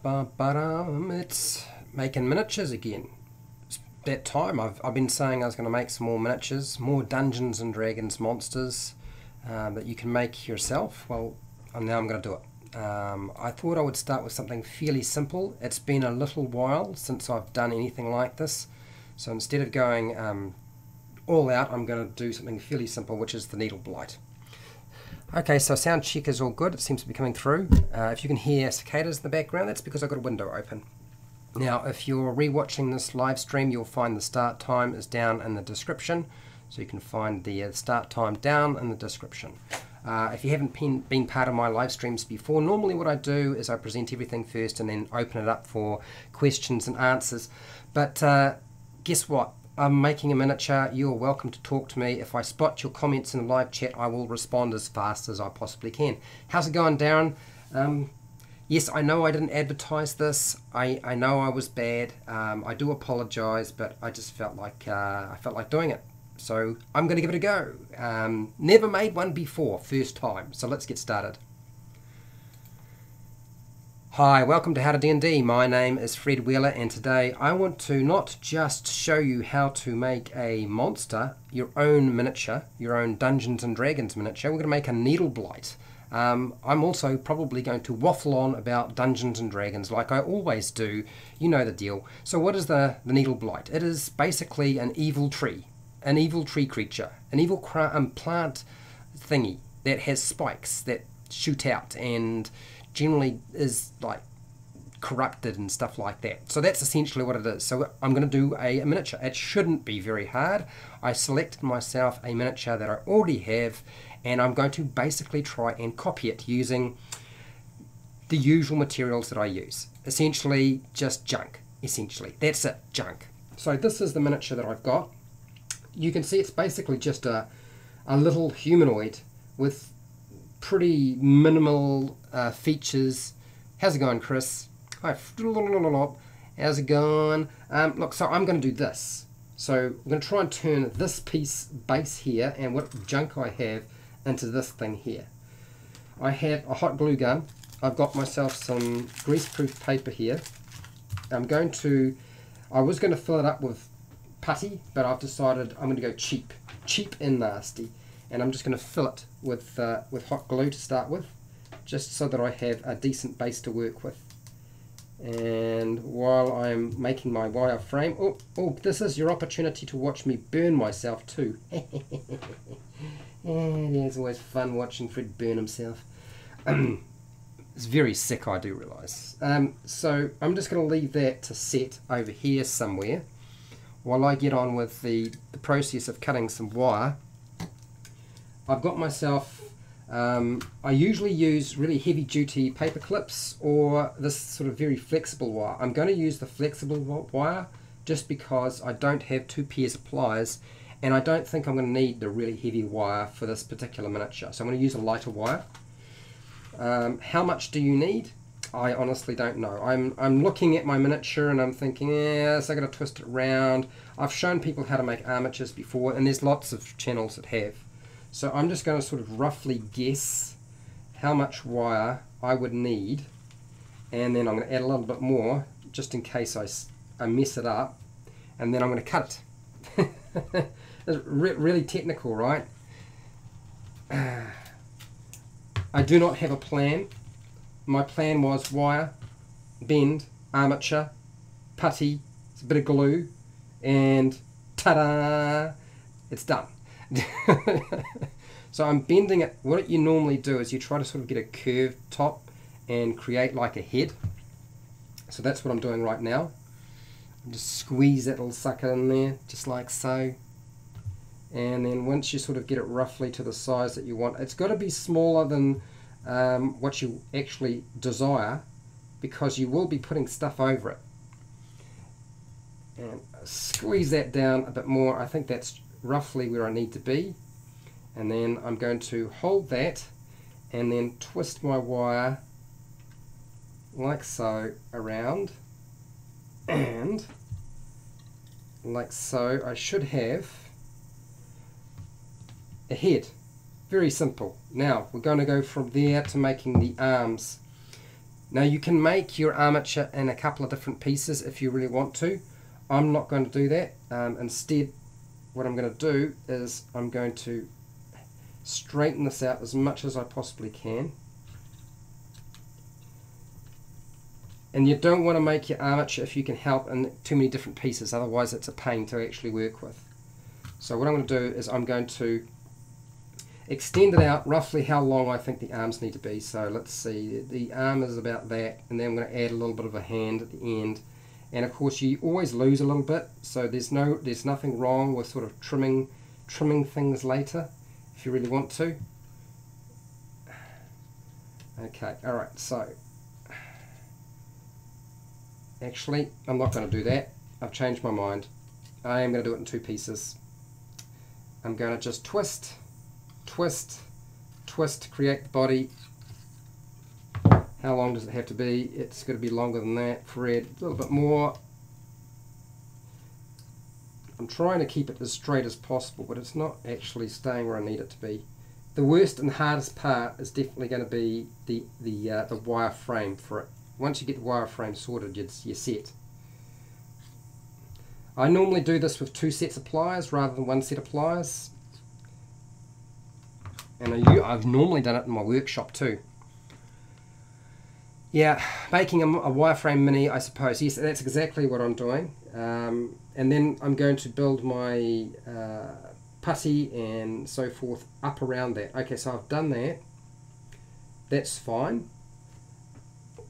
It's making miniatures again. It's that time. I've been saying I was going to make some more miniatures, more Dungeons and Dragons monsters that you can make yourself. Well, now I'm going to do it. I thought I would start with something fairly simple. It's been a little while since I've done anything like this, so instead of going all out, I'm going to do something fairly simple, which is the needle blight. Okay, so sound check is all good. It seems to be coming through. If you can hear cicadas in the background, that's because I've got a window open. Now, if you're rewatching this live stream, you'll find the start time is down in the description. So you can find the start time down in the description. If you haven't been part of my live streams before, normally what I do is I present everything first and then open it up for questions and answers. But guess what? I'm making a miniature. You're welcome to talk to me. If I spot your comments in the live chat, I will respond as fast as I possibly can. How's it going, Darren? Yes, I know I didn't advertise this. I know I was bad. I do apologize, but I just felt like doing it. So I'm going to give it a go. Never made one before, first time. So let's get started. Hi, welcome to HowtoDandD. My name is Fred Wheeler, and today I want to not just show you how to make a monster, your own miniature, your own Dungeons and Dragons miniature. We're going to make a needle blight. I'm also probably going to waffle on about Dungeons and Dragons like I always do. You know the deal. So what is the needle blight? It is basically an evil tree creature, an evil plant thingy that has spikes that shoot out and generally is like corrupted and stuff like that. So that's essentially what it is. So I'm going to do a miniature. It shouldn't be very hard. I selected myself a miniature that I already have, and I'm going to basically try and copy it using the usual materials that I use. Essentially just junk. Essentially. That's it. Junk. So this is the miniature that I've got. You can see it's basically just a little humanoid with pretty minimal features. How's it going, Chris? Hi. How's it going? Look, so I'm going to do this. So I'm going to try and turn this piece base here and what junk I have into this thing here. I have a hot glue gun. I've got myself some greaseproof paper here. I was going to fill it up with putty, but I've decided I'm going to go cheap and nasty, and I'm just going to fill it with hot glue to start with, just so that I have a decent base to work with. And while I'm making my wire frame, oh, this is your opportunity to watch me burn myself too. And it's always fun watching Fred burn himself. It's very sick, I do realise. So I'm just going to leave that to set over here somewhere while I get on with the process of cutting some wire. I've got myself, I usually use really heavy duty paper clips or this sort of very flexible wire. I'm going to use the flexible wire just because I don't have two pairs of pliers, and I don't think I'm going to need the really heavy wire for this particular miniature. So I'm going to use a lighter wire. How much do you need? I honestly don't know. I'm looking at my miniature and I'm thinking, yes, I got to twist it around. I've shown people how to make armatures before, and there's lots of channels that have. So I'm just going to sort of roughly guess how much wire I would need, and then I'm going to add a little bit more just in case I mess it up, and then I'm going to cut it. It's really technical, right? I do not have a plan. My plan was wire, bend, armature, putty, a bit of glue, and ta-da! It's done. So I'm bending it. What you normally do is you try to sort of get a curved top and create like a head. So that's what I'm doing right now. Just squeeze that little sucker in there, just like so. And then once you sort of get it roughly to the size that you want, it's got to be smaller than what you actually desire, because you will be putting stuff over it. And squeeze that down a bit more. I think that's roughly where I need to be. And then I'm going to hold that and then twist my wire like so around, and like so. I should have a head. Very simple. Now we're going to go from there to making the arms. Now you can make your armature in a couple of different pieces if you really want to. I'm not going to do that. Instead, what I'm going to do is I'm going to straighten this out as much as I possibly can. And you don't want to make your armature, if you can help, in too many different pieces, otherwise it's a pain to actually work with. So what I'm going to do is I'm going to extend it out roughly how long I think the arms need to be. So let's see, the arm is about that, and then I'm going to add a little bit of a hand at the end. And of course you always lose a little bit, so there's nothing wrong with sort of trimming things later if you really want to. Okay, alright, so actually I'm not going to do that. I've changed my mind. I am going to do it in two pieces. I'm going to just twist, twist, twist to create the body. How long does it have to be? It's going to be longer than that, Fred. A little bit more. I'm trying to keep it as straight as possible, but it's not actually staying where I need it to be. The worst and hardest part is definitely going to be the wire frame for it. Once you get the wire frame sorted, you're set. I normally do this with 2 sets of pliers rather than 1 set of pliers. And I've normally done it in my workshop too. Yeah, making a wireframe mini, I suppose. Yes, that's exactly what I'm doing. And then I'm going to build my putty and so forth up around that. Okay, so I've done that. That's fine.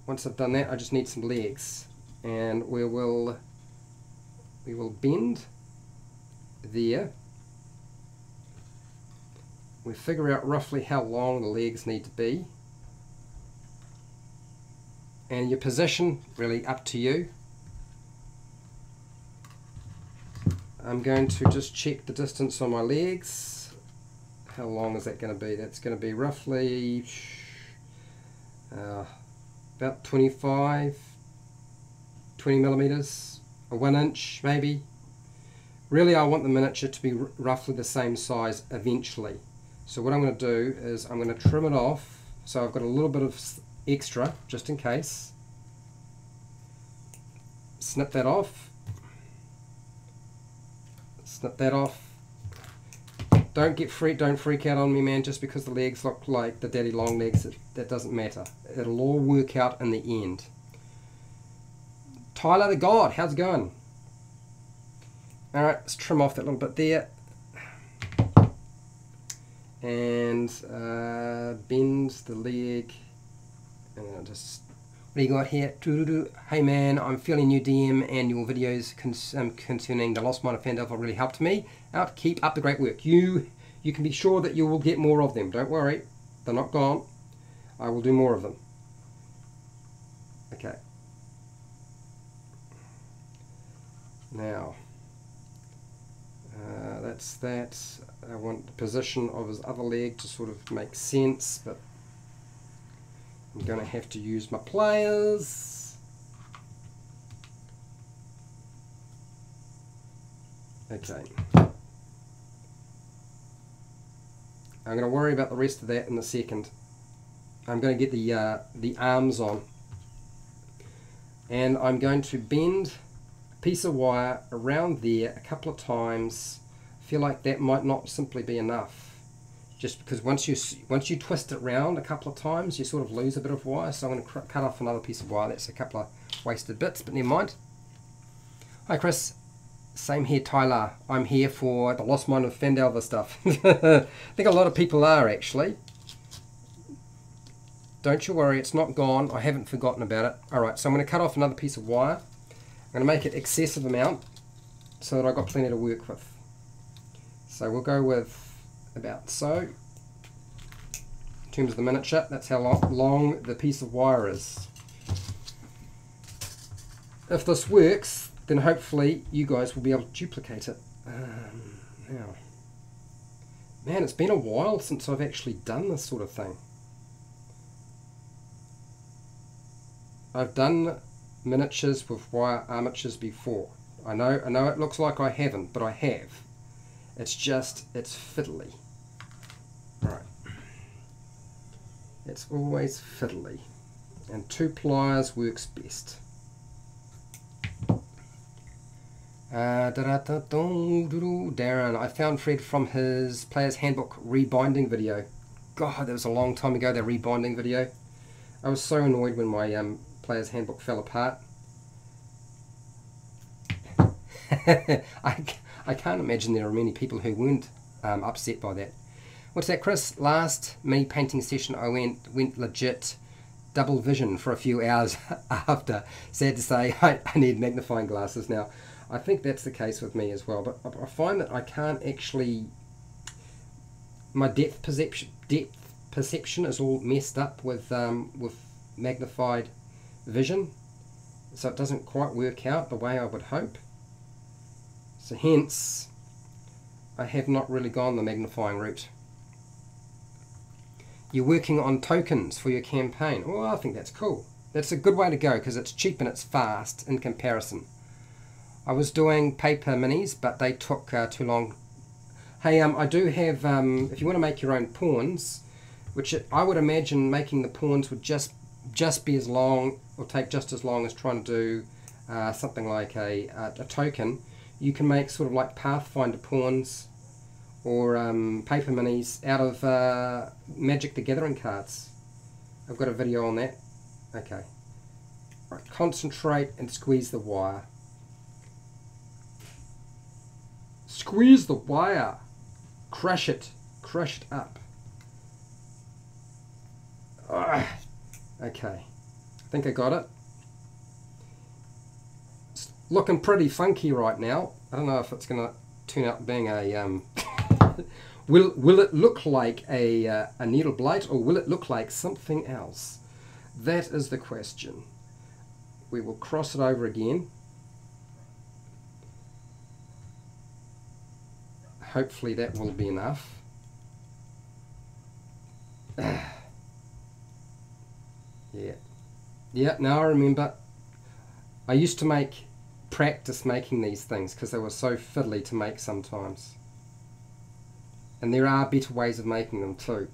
Once I've done that, I just need some legs. And we will bend there. We figure out roughly how long the legs need to be. And your position, really up to you. I'm going to just check the distance on my legs. How long is that going to be? That's going to be roughly about 20 millimeters, or 1 inch maybe. Really, I want the miniature to be roughly the same size eventually. So what I'm going to do is I'm going to trim it off. So I've got a little bit of extra just in case. Snip that off. Snip that off. Don't freak out on me, man, just because the legs look like the daddy long legs. That doesn't matter. It'll all work out in the end. Tyler the God, how's it going? Alright, let's trim off that little bit there. And bend the leg. And I'll just, what do you got here? Hey man, I'm feeling your DM and your videos concerning the Lost Mine of Fandel have really helped me out. Keep up the great work. You can be sure that you will get more of them. Don't worry, they're not gone. I will do more of them. Okay. Now, that's that. I want the position of his other leg to sort of make sense, but I'm going to have to use my pliers. Okay. I'm going to worry about the rest of that in a second. I'm going to get the arms on. And I'm going to bend a piece of wire around there a couple of times. I feel like that might not simply be enough. Just because once you twist it round a couple of times, you sort of lose a bit of wire. So I'm going to cut off another piece of wire. That's a couple of wasted bits, but never mind. Hi Chris. Same here, Tyler. I'm here for the Lost Mine of Fandel stuff. I think a lot of people are actually. Don't you worry, it's not gone. I haven't forgotten about it. Alright, so I'm going to cut off another piece of wire. I'm going to make it excessive amount so that I've got plenty to work with. So we'll go with about so. In terms of the miniature, that's how long the piece of wire is. If this works, then hopefully you guys will be able to duplicate it. Now, man, it's been a while since I've actually done this sort of thing. I've done miniatures with wire armatures before. I know it looks like I haven't, but I have. It's just, it's fiddly. Right. It's always fiddly. and 2 pliers works best. Darren, I found Fred from his Player's Handbook rebinding video. God, that was a long time ago, that rebinding video. I was so annoyed when my Player's Handbook fell apart. I can't imagine there are many people who weren't upset by that. What's that, Chris? Last mini painting session I went legit double vision for a few hours after. Sad to say, I need magnifying glasses now. I think that's the case with me as well, but I find that I can't actually, my depth perception is all messed up with magnified vision, so it doesn't quite work out the way I would hope. So hence, I have not really gone the magnifying route. You're working on tokens for your campaign. Well, I think that's cool. That's a good way to go because it's cheap and it's fast in comparison. I was doing paper minis, but they took too long. Hey, I do have, if you want to make your own pawns, which I would imagine making the pawns would just be as long, or take just as long as trying to do something like a token. You can make sort of like Pathfinder pawns or paper minis out of Magic the Gathering cards. I've got a video on that. Okay. Right, concentrate and squeeze the wire. Squeeze the wire. Crush it. Crush it up. Ugh. Okay. I think I got it. It's looking pretty funky right now. I don't know if it's going to turn out being a... will it look like a needle blight, or will it look like something else? That is the question. We will cross it over again. Hopefully that will be enough. Yeah, now I remember. I used to practice making these things because they were so fiddly to make sometimes. And there are better ways of making them too.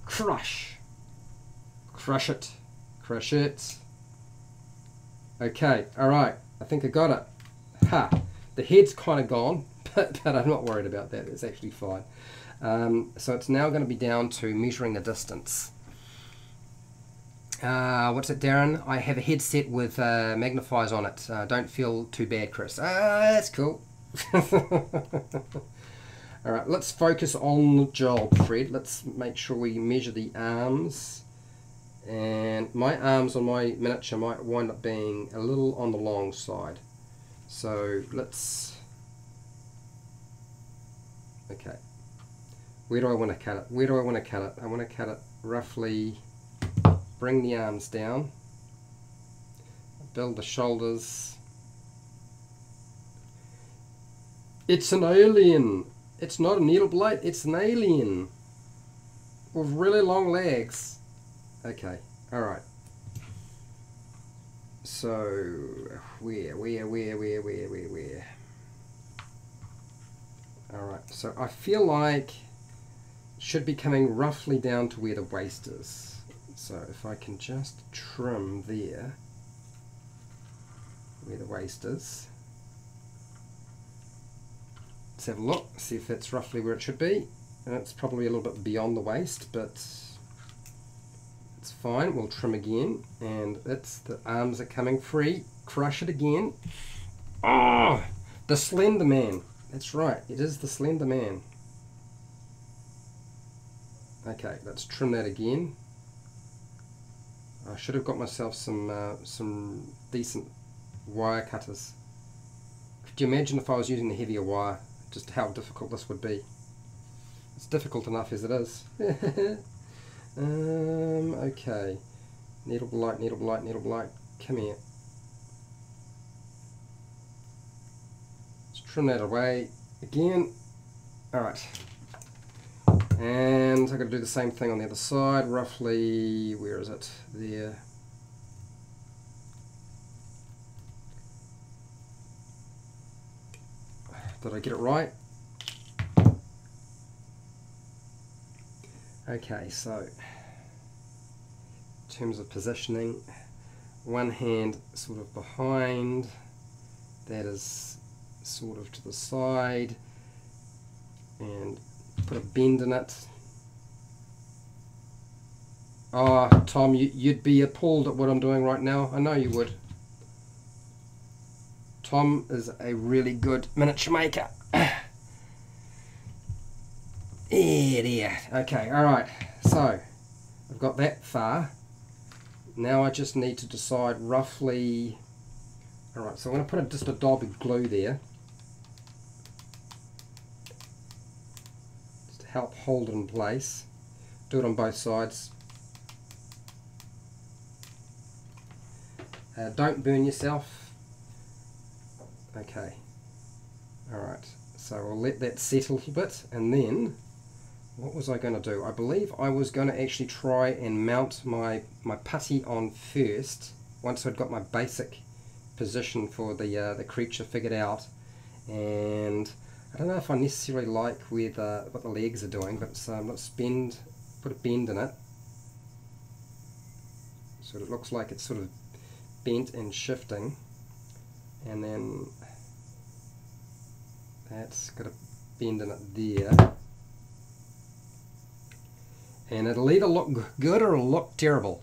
Crush. Crush it. Crush it. Okay, alright. I think I got it. Ha! The head's kind of gone, but I'm not worried about that. It's actually fine. So it's now going to be down to measuring the distance. What's it, Darren? I have a headset with magnifiers on it. Don't feel too bad, Chris. That's cool. Alright, let's focus on the job, Fred. Let's make sure we measure the arms. And my arms on my miniature might wind up being a little on the long side. So let's... Okay. Where do I want to cut it? Where do I want to cut it? I want to cut it roughly... Bring the arms down. Build the shoulders. It's an alien! It's not a needle blight, it's an alien! With really long legs. Okay, alright. So, where? Alright, so I feel like it should be coming roughly down to where the waist is. So if I can just trim there, where the waist is. Let's have a look, see if that's roughly where it should be. And it's probably a little bit beyond the waist, but it's fine. We'll trim again, and the arms are coming free. Crush it again. Oh, the Slender Man. That's right, it is the Slender Man. Okay, let's trim that again. I should have got myself some decent wire cutters. Could you imagine if I was using the heavier wire, just how difficult this would be? It's difficult enough as it is. Okay. Needle blight, needle blight, needle blight. Come here. Let's trim that away again. Alright. And I've got to do the same thing on the other side, roughly, where is it? There. Did I get it right? Okay, so terms of positioning. One hand sort of behind, that is sort of to the side, and put a bend in it. Oh, Tom, you'd be appalled at what I'm doing right now. I know you would. Tom is a really good miniature maker. Yeah. Okay, alright. So, I've got that far. Now I just need to decide roughly... Alright, so I'm going to put just a dab of glue there. Just to help hold it in place. Do it on both sides. Don't burn yourself. Okay. Alright, so we'll let that set a little bit, and then what was I going to do? I believe I was going to actually try and mount my putty on first, once I'd got my basic position for the creature figured out. And I don't know if I necessarily like where what the legs are doing, but let's put a bend in it, so it looks like it's sort of bent and shifting, and then that's got a bend in it there. And it'll either look good or it'll look terrible.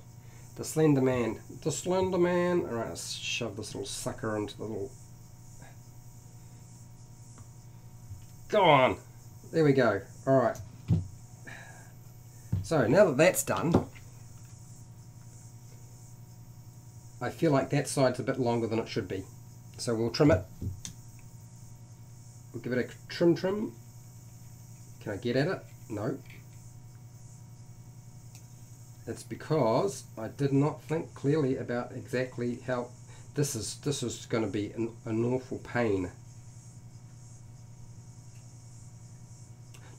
The Slender Man. The Slender Man. Alright, let's shove this little sucker into the little... Go on! There we go. Alright. So, now that that's done, I feel like that side's a bit longer than it should be. So we'll trim it. We'll give it a trim. Can I get at it? No. It's because I did not think clearly about exactly how this is going to be an awful pain.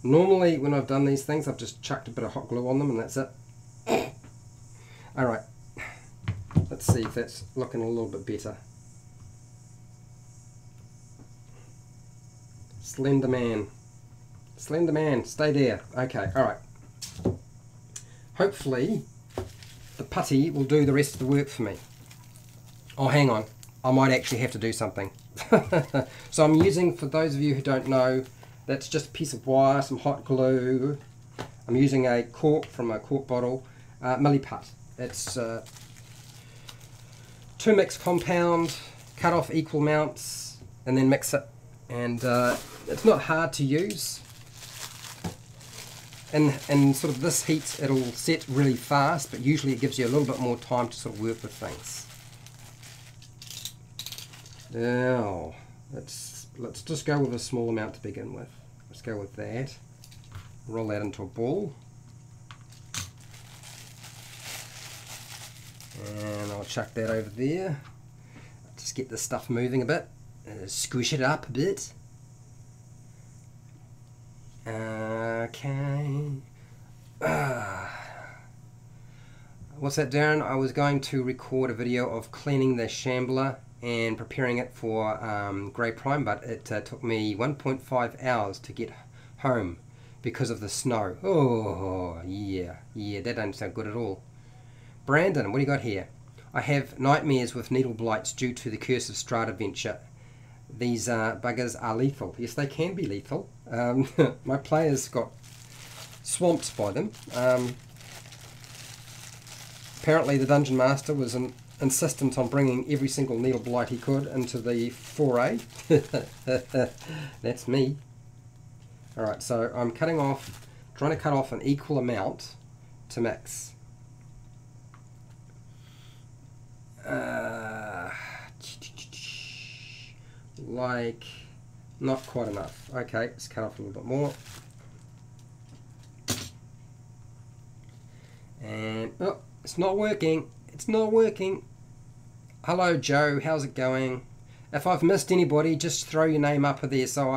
Normally when I've done these things I've just chucked a bit of hot glue on them and that's it. Alright, let's see if that's looking a little bit better. Slender Man. Slender Man, stay there. Okay, alright. Hopefully the putty will do the rest of the work for me. Oh, hang on. I might actually have to do something. So I'm using, for those of you who don't know, that's just a piece of wire, some hot glue. I'm using a cork from a cork bottle, milliput. It's 2 mixed compound, cut off equal amounts, and then mix it. And it's not hard to use. And sort of this heat, it'll set really fast, but usually it gives you a little bit more time to sort of work with things. Now, let's just go with a small amount to begin with. Let's go with that. Roll that into a ball. And I'll chuck that over there. Just get the stuff moving a bit. Squish it up a bit. Okay. What's that, Darren? I was going to record a video of cleaning the shambler and preparing it for grey prime, but it took me 1.5 hours to get home because of the snow. Oh, yeah, that don't sound good at all. Brandon, what do you got here? I have nightmares with needle blights due to the curse of Strata Venture. These buggers are lethal. Yes, they can be lethal. My players got swamped by them. Apparently the Dungeon Master was insistent on bringing every single needle blight he could into the foray. That's me. Alright, so I'm trying to cut off an equal amount to mix. Like, not quite enough. Okay, let's cut off a little bit more. And, oh, it's not working. It's not working. Hello, Joe. How's it going? If I've missed anybody, just throw your name up there so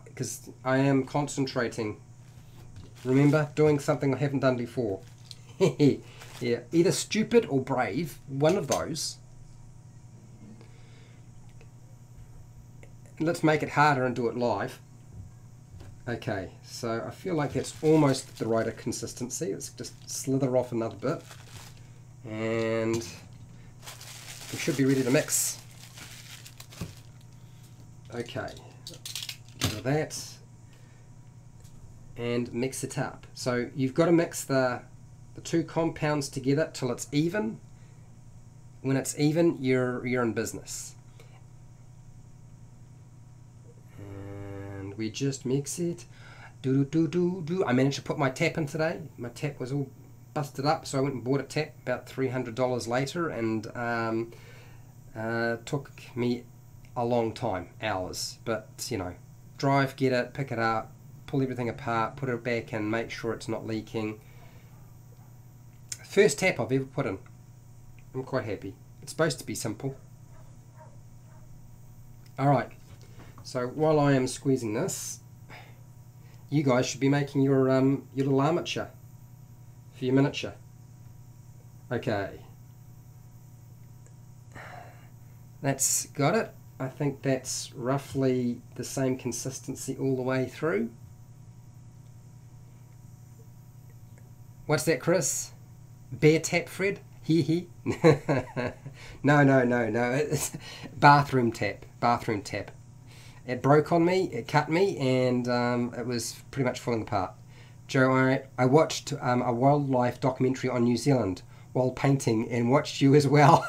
because I am concentrating. Remember, doing something I haven't done before. Yeah, either stupid or brave, one of those. Let's make it harder and do it live. Okay, so I feel like that's almost the right consistency. Let's just slither off another bit. And we should be ready to mix. Okay, get rid of that and mix it up. So you've got to mix the two compounds together till it's even. When it's even, you're in business. And we just mix it. I managed to put my tap in today. My tap was all busted up, so I went and bought a tap about $300 later, and took me a long time, hours. But you know, drive, get it, pick it up, pull everything apart, put it back in, make sure it's not leaking. First tap I've ever put in. I'm quite happy. It's supposed to be simple. Alright, so while I am squeezing this, you guys should be making your little armature for your miniature. Okay. That's got it. I think that's roughly the same consistency all the way through. What's that, Chris? Bear tap, Fred? Hee. No. It's bathroom tap. Bathroom tap. It broke on me, it cut me, and it was pretty much falling apart. Joe, I watched a wildlife documentary on New Zealand while painting and watched you as well.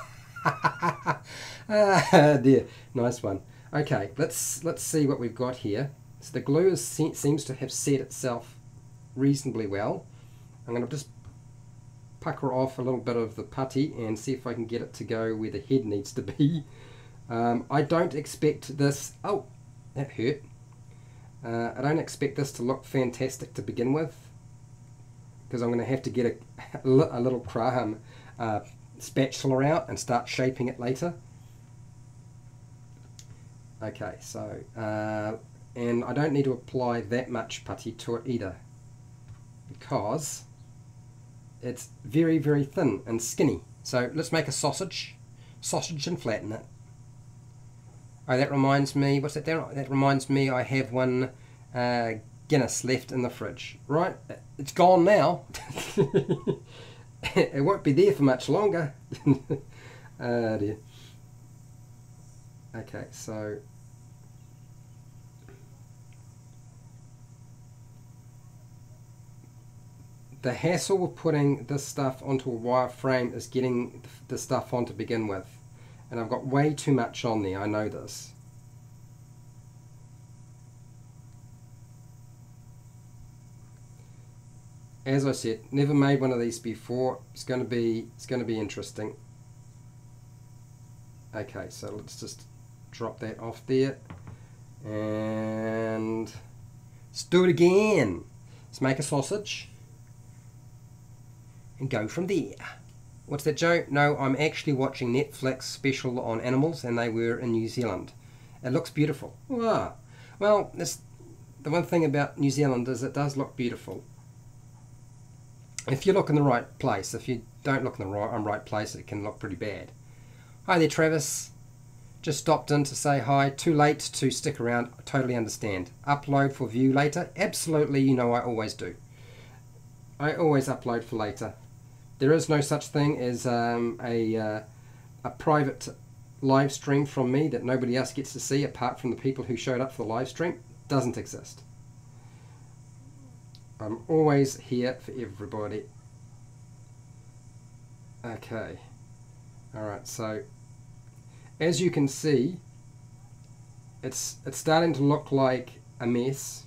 Dear, nice one. Okay, let's see what we've got here. So the glue seems to have set itself reasonably well. I'm going to just pucker off a little bit of the putty and see if I can get it to go where the head needs to be. I don't expect this... Oh, that hurt. I don't expect this to look fantastic to begin with, because I'm going to have to get a little spatula out and start shaping it later. Okay, so and I don't need to apply that much putty to it either, because it's very, very thin and skinny. So let's make a sausage and flatten it. Oh, that reminds me, what's that there? That reminds me I have one Guinness left in the fridge. Right, it's gone now. It won't be there for much longer. Oh dear. Okay, so the hassle of putting this stuff onto a wire frame is getting the stuff on to begin with. And I've got way too much on there, I know this. As I said, never made one of these before. It's going to be interesting. Okay, so let's just drop that off there. And let's do it again. Let's make a sausage and go from there. What's that, Joe? No, I'm actually watching Netflix special on animals, and they were in New Zealand. It looks beautiful. Wow. Well, the one thing about New Zealand is it does look beautiful. If you look in the right place. If you don't look in the right place, it can look pretty bad. Hi there, Travis. Just stopped in to say hi. Too late to stick around. I totally understand. Upload for view later? Absolutely, you know I always do. I always upload for later. There is no such thing as a private live stream from me that nobody else gets to see apart from the people who showed up for the live stream. Doesn't exist. I'm always here for everybody. Okay. Alright, so as you can see, it's starting to look like a mess.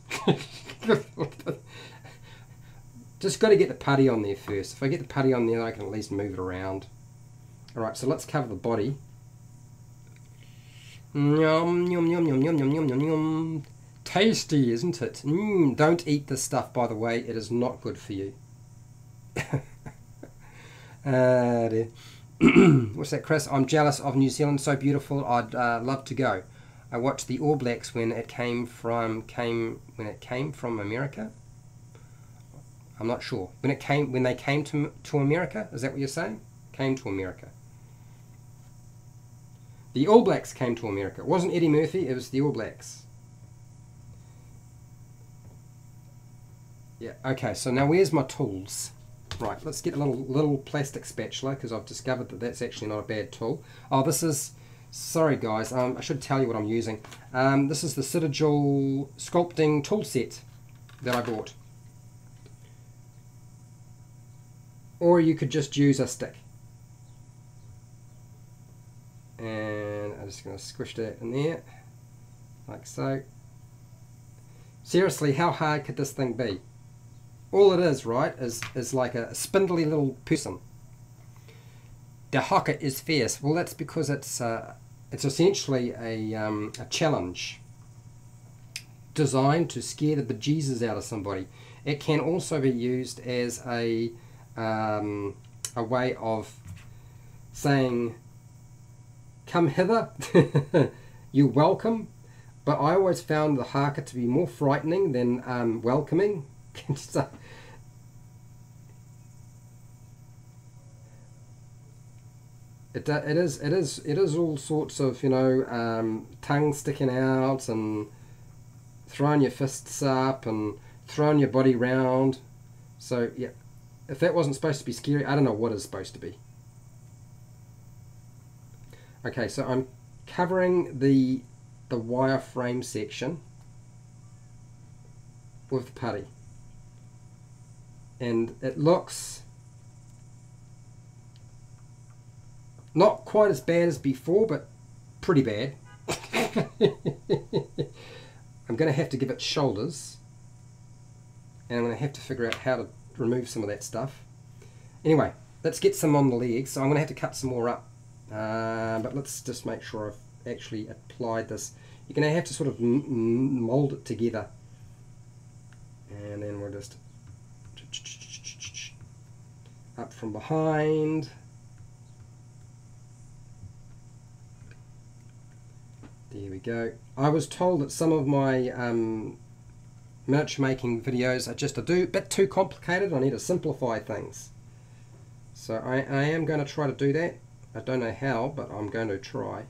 Just got to get the putty on there first. If I get the putty on there, I can at least move it around. Alright, so let's cover the body. Yum, yum, yum, yum, yum, yum, yum, yum, yum. Tasty, isn't it? Don't eat this stuff, by the way. It is not good for you. Dear. What's that, Chris? I'm jealous of New Zealand. So beautiful. I'd love to go. I watched the All Blacks when it came from America. I'm not sure. When they came to America, is that what you're saying? Came to America. The All Blacks came to America. It wasn't Eddie Murphy, it was the All Blacks. Yeah, okay, so now where's my tools? Right, let's get a little plastic spatula, because I've discovered that that's actually not a bad tool. Oh, this is, sorry guys, I should tell you what I'm using. This is the Citadel Sculpting tool set that I bought. Or you could just use a stick. And I'm just going to squish that in there, like so. Seriously, how hard could this thing be? All it is, right, is like a spindly little person. The hocker is fierce. Well, that's because it's essentially a challenge designed to scare the bejesus out of somebody. It can also be used as a way of saying, "Come hither, you're welcome." But I always found the haka to be more frightening than welcoming. So, it is all sorts of, you know, tongue sticking out and throwing your fists up and throwing your body round. So yeah, if that wasn't supposed to be scary, I don't know what is supposed to be. Okay, so I'm covering the wireframe section with the putty, and it looks not quite as bad as before, but pretty bad. I'm going to have to give it shoulders, and I'm going to have to figure out how to remove some of that stuff. Anyway, let's get some on the legs. So I'm going to have to cut some more up, but let's just make sure I've actually applied this. You're going to have to sort of mold it together, and then we'll just up from behind. There we go. I was told that some of my miniature making videos are just a bit too complicated. I need to simplify things. So I am going to try to do that. I don't know how, but I'm going to try.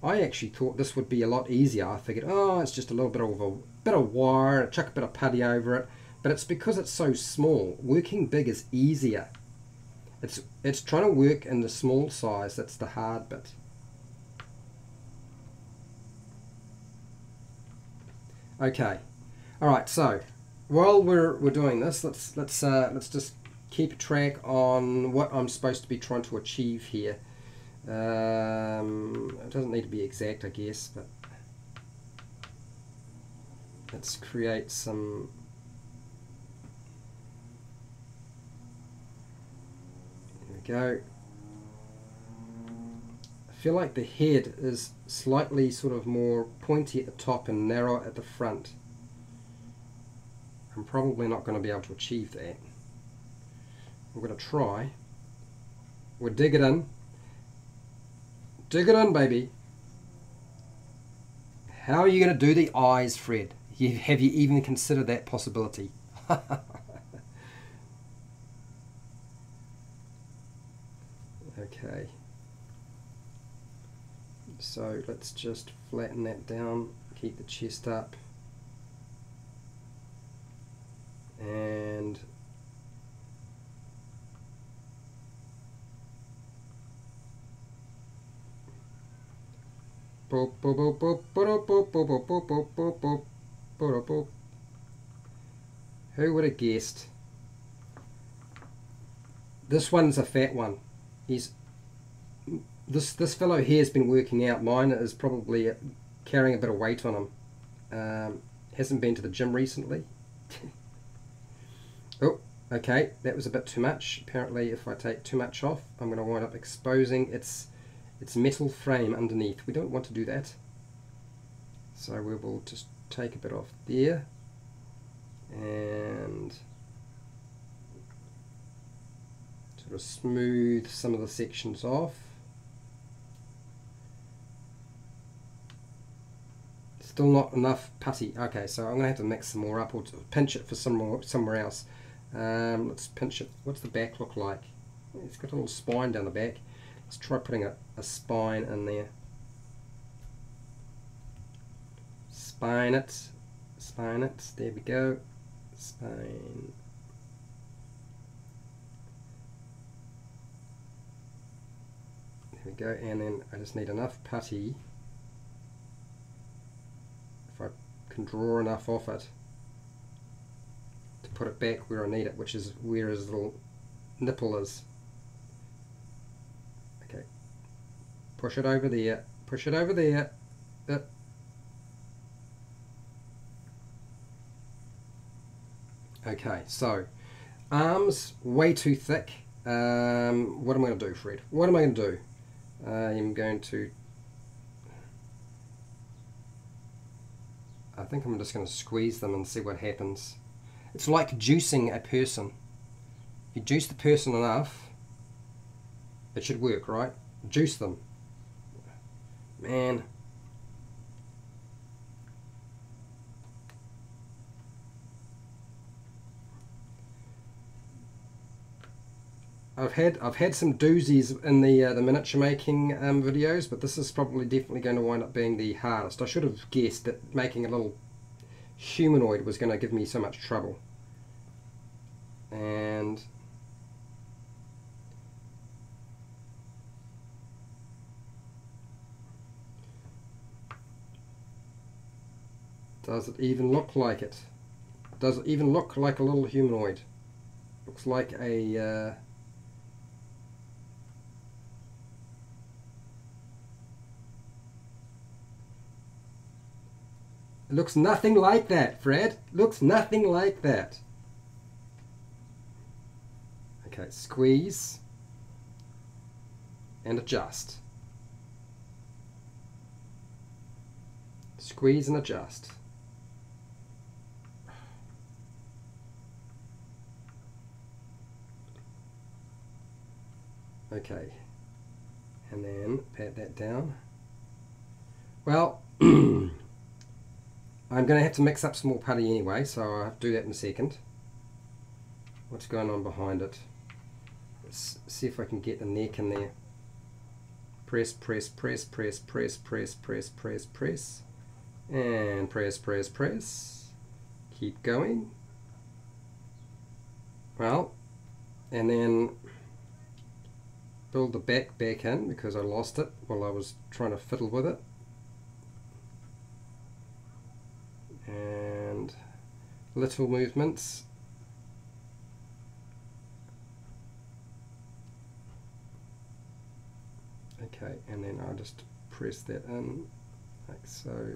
I actually thought this would be a lot easier. I figured, oh, it's just a little bit of wire, chuck a bit of putty over it. But it's because it's so small. Working big is easier. It's trying to work in the small size that's the hard bit. Okay, all right. So while we're doing this, let's just keep track on what I'm supposed to be trying to achieve here. It doesn't need to be exact, I guess, but let's create some. There we go. I feel like the head is slightly sort of more pointy at the top and narrow at the front. I'm probably not going to be able to achieve that. I'm going to try. We'll dig it in. Dig it in, baby. How are you going to do the eyes, Fred? Have you even considered that possibility? Okay. So let's just flatten that down, keep the chest up, and who would have guessed? This one's a fat one. This fellow here has been working out. Mine is probably carrying a bit of weight on him. Hasn't been to the gym recently. Oh, okay, that was a bit too much. Apparently if I take too much off, I'm going to wind up exposing its metal frame underneath. We don't want to do that. So we will just take a bit off there and sort of smooth some of the sections off. Still not enough putty. Okay, so I'm going to have to mix some more up or pinch it for somewhere else. Let's pinch it. What's the back look like? It's got a little spine down the back. Let's try putting a spine in there. Spine it. Spine it. There we go. Spine. we go, and then I just need enough putty, if I can draw enough off it, to put it back where I need it, which is where his little nipple is. Okay, push it over there, push it over there. Okay, so arms way too thick. What am I going to do, Fred? What am I going to do? I'm going to, I think I'm just going to squeeze them and see what happens. It's like juicing a person. If you juice the person enough, it should work, right? Juice them. Man. I've had some doozies in the miniature making videos, but this is probably definitely going to wind up being the hardest. I should have guessed that making a little humanoid was going to give me so much trouble. And does it even look like it? Does it even look like a little humanoid? Looks like a it looks nothing like that, Fred. Looks nothing like that. Okay, squeeze and adjust. Squeeze and adjust. Okay, and then pat that down. Well, I'm going to have to mix up some more putty anyway, so I'll have to do that in a second. What's going on behind it? Let's see if I can get the neck in there. Press, press, press, press, press, press, press, press, press. And press, press, press. Keep going. Well, and then build the back in because I lost it while I was trying to fiddle with it. And little movements. Okay, and then I'll just press that in like so.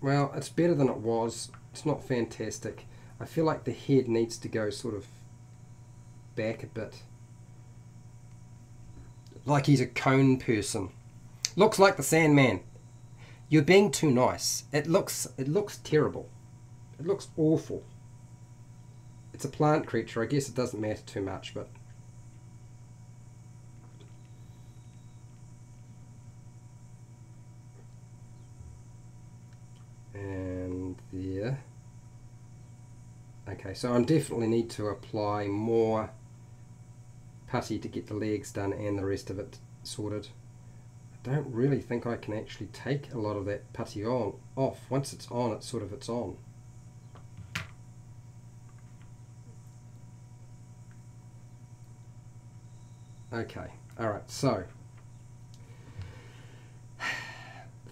Well, it's better than it was. It's not fantastic. I feel like the head needs to go sort of back a bit. Like he's a cone person. Looks like the Sandman. You're being too nice. It looks terrible. It looks awful. It's a plant creature. I guess it doesn't matter too much, but and there. Okay, so I definitely need to apply more putty to get the legs done and the rest of it sorted. I don't really think I can actually take a lot of that putty off. Once it's on, it's on. Okay, alright, so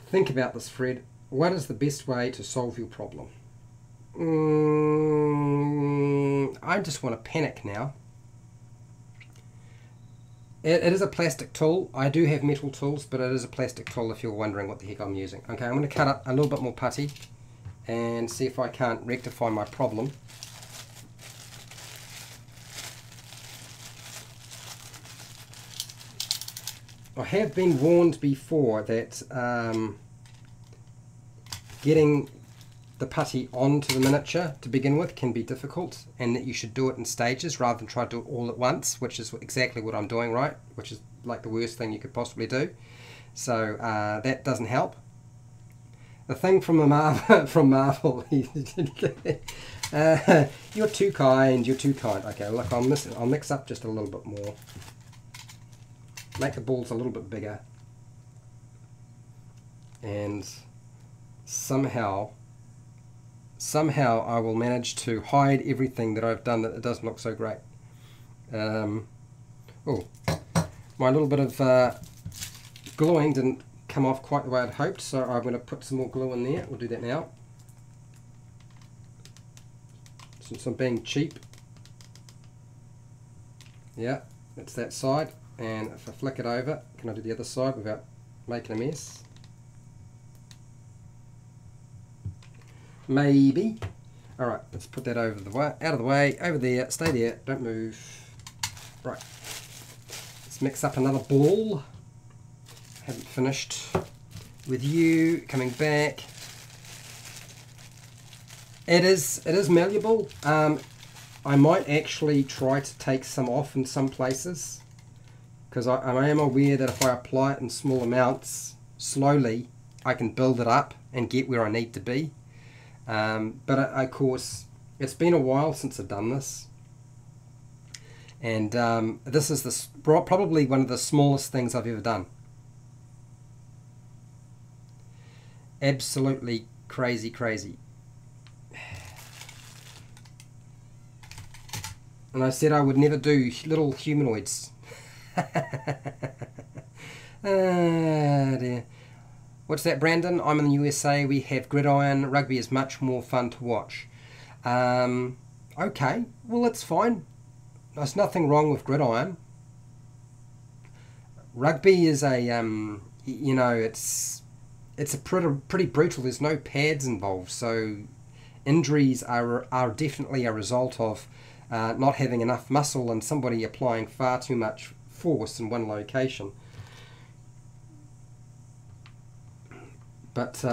think about this, Fred. What is the best way to solve your problem? I just want to panic now. It is a plastic tool. I do have metal tools, but it is a plastic tool if you're wondering what the heck I'm using. Okay, I'm going to cut up a little bit more putty and see if I can't rectify my problem. I have been warned before that getting the putty onto the miniature to begin with can be difficult, and that you should do it in stages rather than try to do it all at once, which is exactly what I'm doing, right? Which is like the worst thing you could possibly do. So that doesn't help. The thing from Marvel, you're too kind, you're too kind. Okay, look, I'll mix up just a little bit more. Make the balls a little bit bigger. And somehow I will manage to hide everything that I've done that it doesn't look so great. Oh, my little bit of gluing didn't come off quite the way I'd hoped, so I'm going to put some more glue in there. We'll do that now. Since I'm being cheap. Yeah, that's that side. And if I flick it over, can I do the other side without making a mess? Maybe. Alright, let's put that over the way, out of the way, over there, stay there, don't move. Right. Let's mix up another ball. Haven't finished with you, coming back. It is malleable. I might actually try to take some off in some places, because I am aware that if I apply it in small amounts slowly, I can build it up and get where I need to be. But of course, it's been a while since I've done this, and this is probably one of the smallest things I've ever done. Absolutely crazy, crazy. And I said I would never do little humanoids. Dear. What's that, Brandon? I'm in the USA. We have gridiron. Rugby is much more fun to watch. Okay, well, that's fine. There's nothing wrong with gridiron. Rugby is a, you know, it's a pretty brutal. There's no pads involved, so injuries are definitely a result of not having enough muscle and somebody applying far too much force in one location. But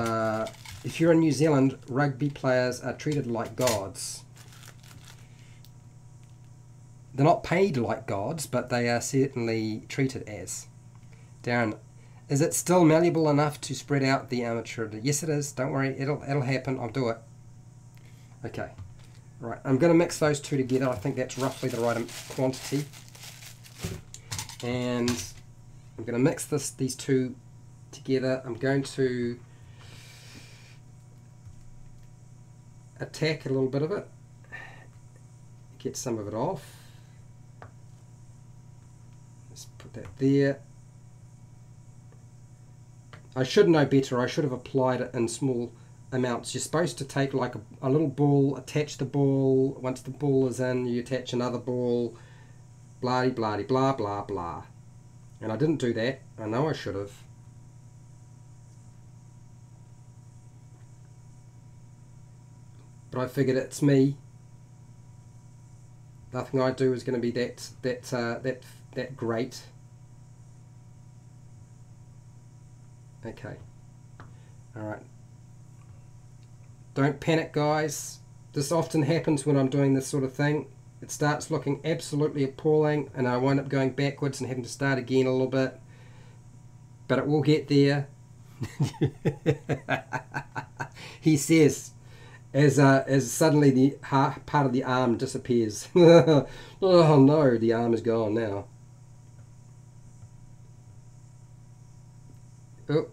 if you're in New Zealand, rugby players are treated like gods. They're not paid like gods, but they are certainly treated as. Darren, is it still malleable enough to spread out the armature? Yes, it is. Don't worry, it'll happen. I'll do it. Okay. Right, I'm going to mix those two together. I think that's roughly the right quantity. And I'm going to mix these two together. I'm going to attack a little bit of it. Get some of it off. Let's put that there. I should know better. I should have applied it in small amounts. You're supposed to take like a little ball, attach the ball. Once the ball is in, you attach another ball. Blah blah blah blah blah. And I didn't do that. I know I should have. But I figured it's me. Nothing I do is going to be that great. Okay. All right. Don't panic, guys. This often happens when I'm doing this sort of thing. It starts looking absolutely appalling, and I wind up going backwards and having to start again a little bit. But it will get there. He says, as suddenly the part of the arm disappears. Oh no, the arm is gone now. Oh,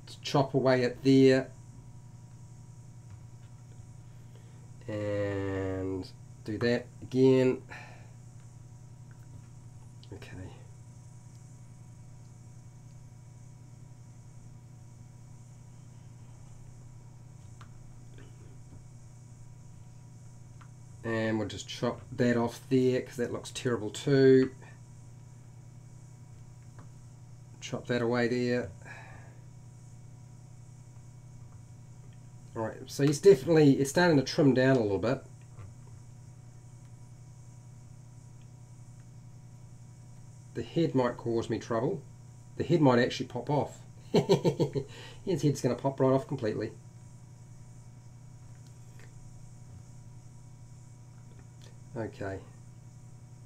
let's chop away at there. And do that again. Okay. And we'll just chop that off there because that looks terrible too. Chop that away there. Alright, so it's starting to trim down a little bit. The head might cause me trouble. The head might actually pop off. His head's going to pop right off completely. Okay,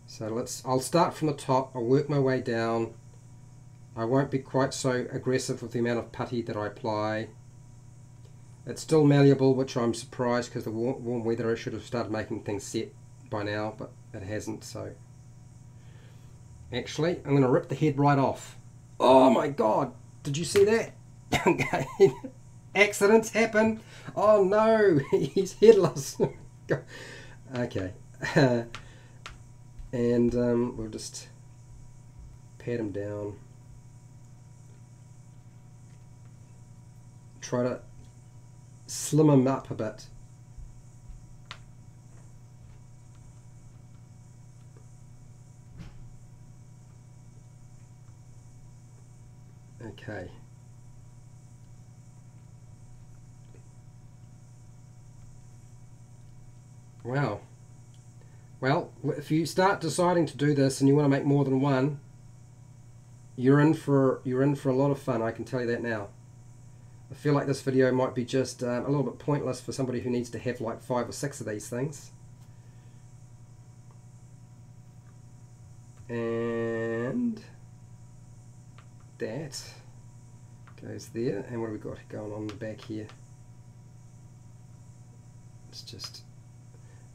so I'll start from the top, I'll work my way down. I won't be quite so aggressive with the amount of putty that I apply. It's still malleable, which I'm surprised because the warm weather I should have started making things set by now, but it hasn't, so. Actually, I'm going to rip the head right off. Oh my god, did you see that? Okay, accidents happen. Oh no, he's headless. Okay. And we'll just pat him down. Try to slim him up a bit. Okay. Wow. Well, if you start deciding to do this and you want to make more than one, you're in for a lot of fun, I can tell you that now. I feel like this video might be just a little bit pointless for somebody who needs to have like 5 or 6 of these things. And that goes there. And what have we got going on in the back here? Let's just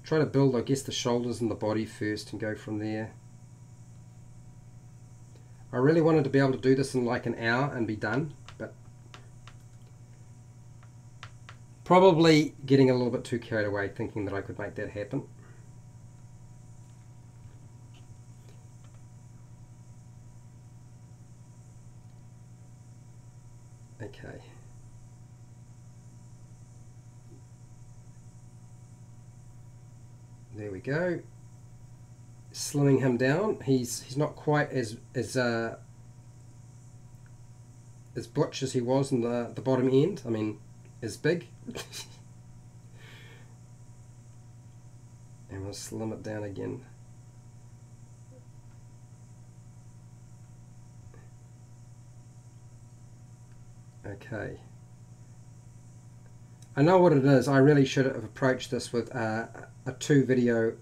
try to build, I guess, the shoulders and the body first and go from there. I really wanted to be able to do this in like an hour and be done, but probably getting a little bit too carried away thinking that I could make that happen. Okay. There we go. Slimming him down. He's not quite as butch as he was in the bottom end. I mean, as big. And we'll slim it down again. Okay. I know what it is. I really should have approached this with a 2 video.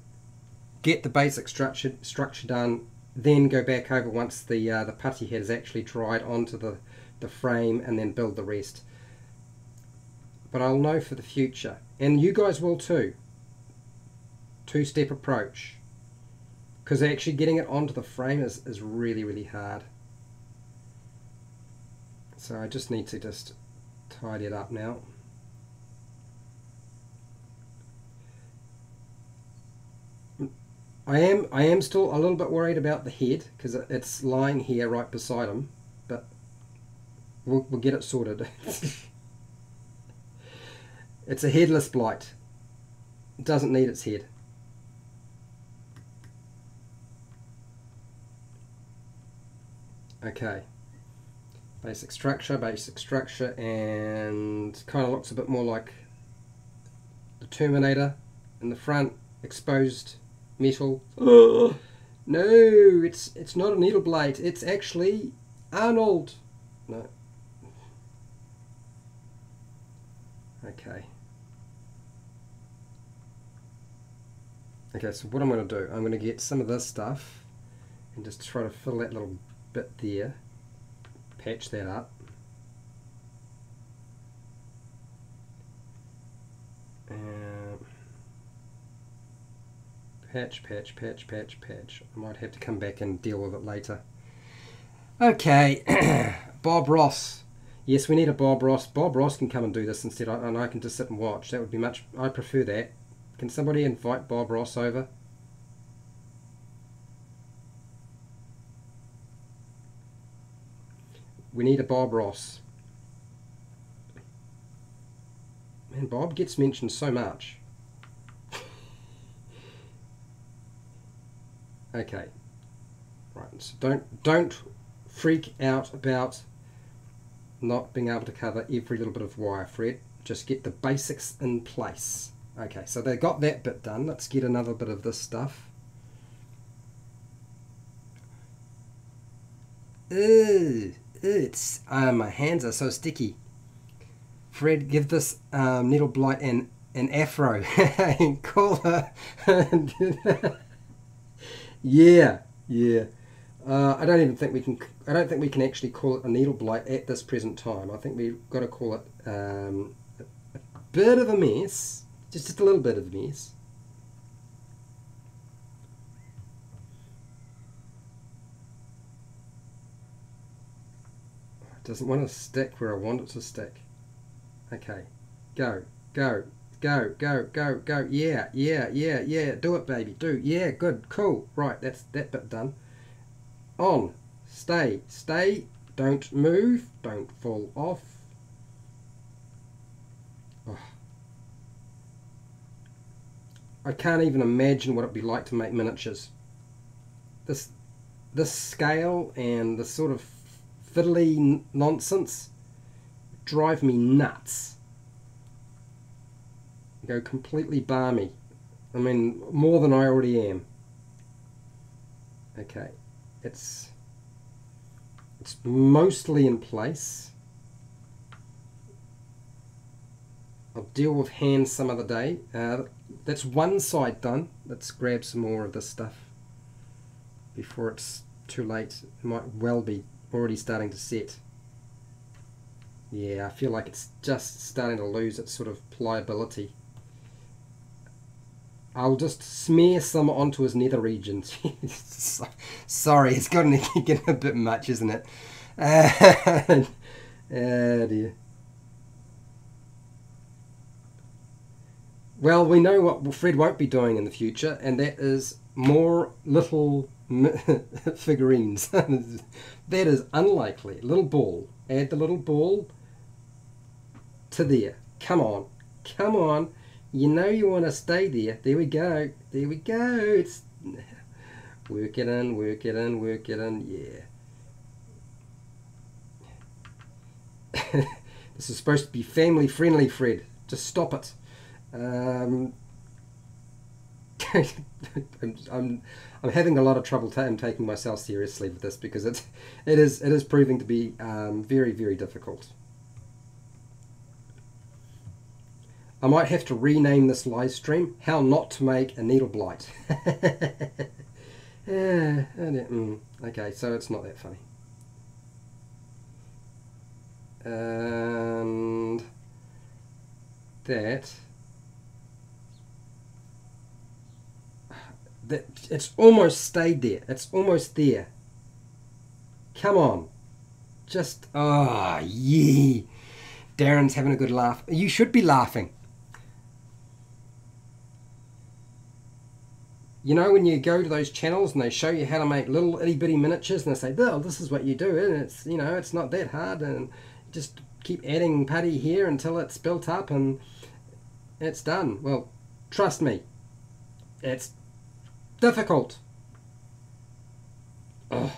Get the basic structure done, then go back over once the putty head is actually dried onto the frame, and then build the rest. But I'll know for the future, and you guys will too. 2-step approach, because actually getting it onto the frame is really, really hard. So I just need to just tidy it up now. I am still a little bit worried about the head, because it's lying here right beside him, but we'll get it sorted. It's a headless blight. It doesn't need its head. Okay. Basic structure, and kind of looks a bit more like the Terminator in the front, exposed metal. Oh, no, it's not a needle blade. It's actually Arnold. No. Okay. Okay, so what I'm going to do, I'm going to get some of this stuff and just try to fill that little bit there. Patch that up. Patch. I might have to come back and deal with it later. Okay, Bob Ross. Yes, we need a Bob Ross. Bob Ross can come and do this instead, and I can just sit and watch. That would be much. I prefer that. Can somebody invite Bob Ross over? We need a Bob Ross. Man, Bob gets mentioned so much. Okay. Right, so don't freak out about not being able to cover every little bit of wire, Fred. Just get the basics in place. Okay, so they got that bit done. Let's get another bit of this stuff. Ew, it's my hands are so sticky. Fred, give this needle blight an afro. Call her. Yeah. I don't think we can actually call it a needle blight at this present time. I think we've got to call it a bit of a mess, just a little bit of a mess. It doesn't want to stick where I want it to stick. Okay, go. Yeah. Do it, baby. Do. Yeah, good, cool. Right, that's that bit done. On. Stay, stay. Don't move. Don't fall off. Oh. I can't even imagine what it'd be like to make miniatures. This scale and this sort of fiddly nonsense drive me nuts. Go completely balmy. I mean, more than I already am. Okay, it's mostly in place. I'll deal with hands some other day. That's one side done. Let's grab some more of this stuff before it's too late. It might well be already starting to set. Yeah, I feel like it's just starting to lose its sort of pliability. I'll just smear some onto his nether regions. Sorry, it's getting a bit much, isn't it? Oh dear. Well, we know what Fred won't be doing in the future, and that is more little figurines. That is unlikely. Little ball. Add the little ball to there. Come on. Come on. You know you want to stay there. There we go. There we go. It's work it in, work it in, work it in. Yeah. This is supposed to be family friendly, Fred. Just stop it. I'm having a lot of trouble taking myself seriously with this because it is proving to be very, very difficult. I might have to rename this live stream "How Not to Make a Needle Blight." Okay, so it's not that funny. And that it's almost stayed there. It's almost there. Come on. Just, oh, yeah. Darren's having a good laugh. You should be laughing. You know when you go to those channels and they show you how to make little itty bitty miniatures and they say, "Bill, this is what you do," and it's, you know, it's not that hard, and just keep adding putty here until it's built up and it's done. Well, trust me, it's difficult. Ugh.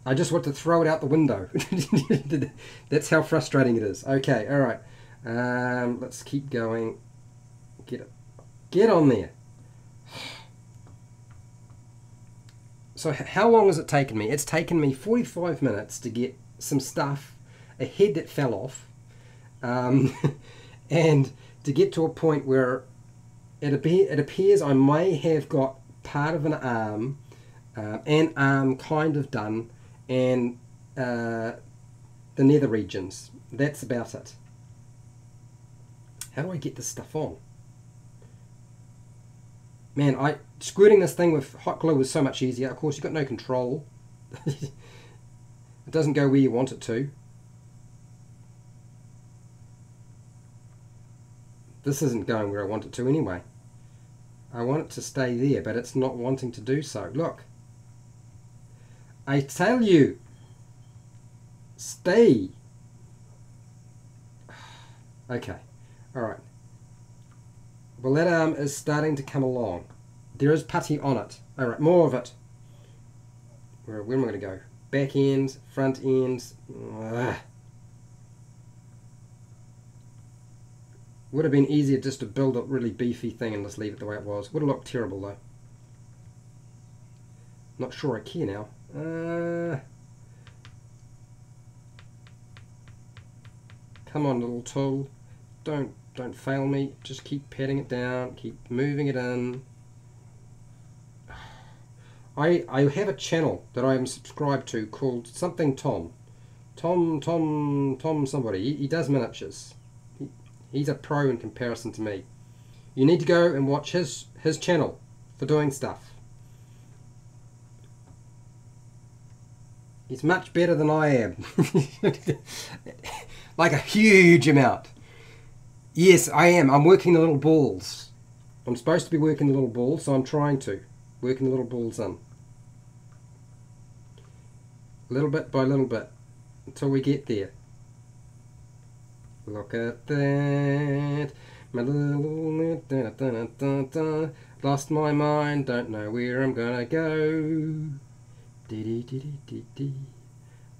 I just want to throw it out the window. That's how frustrating it is. Okay, all right. Let's keep going. Get on there. So how long has it taken me? It's taken me 45 minutes to get some stuff, a head that fell off, and to get to a point where it appears I may have got part of an arm kind of done, and the nether regions. That's about it. How do I get this stuff on? Man, squirting this thing with hot glue was so much easier. Of course, you've got no control. It doesn't go where you want it to. This isn't going where I want it to anyway. I want it to stay there, but it's not wanting to do so. Look. I tell you. Stay. Okay. Alright. Well, that arm is starting to come along. There is putty on it. Alright, more of it. Where am I going to go? Back ends, front ends. Ugh. Would have been easier just to build a really beefy thing and just leave it the way it was. Would have looked terrible though. Not sure I care now. Come on, little tool. Don't fail me. Just keep patting it down. Keep moving it in. I have a channel that I am subscribed to called something Tom. Tom somebody. He does miniatures. He's a pro in comparison to me. You need to go and watch his channel for doing stuff. He's much better than I am. Like a huge amount. Yes, I am. I'm working the little balls. I'm supposed to be working the little balls, so I'm trying to. Working the little balls in. little bit by little bit, until we get there. Look at that. My little lost my mind, don't know where I'm gonna go.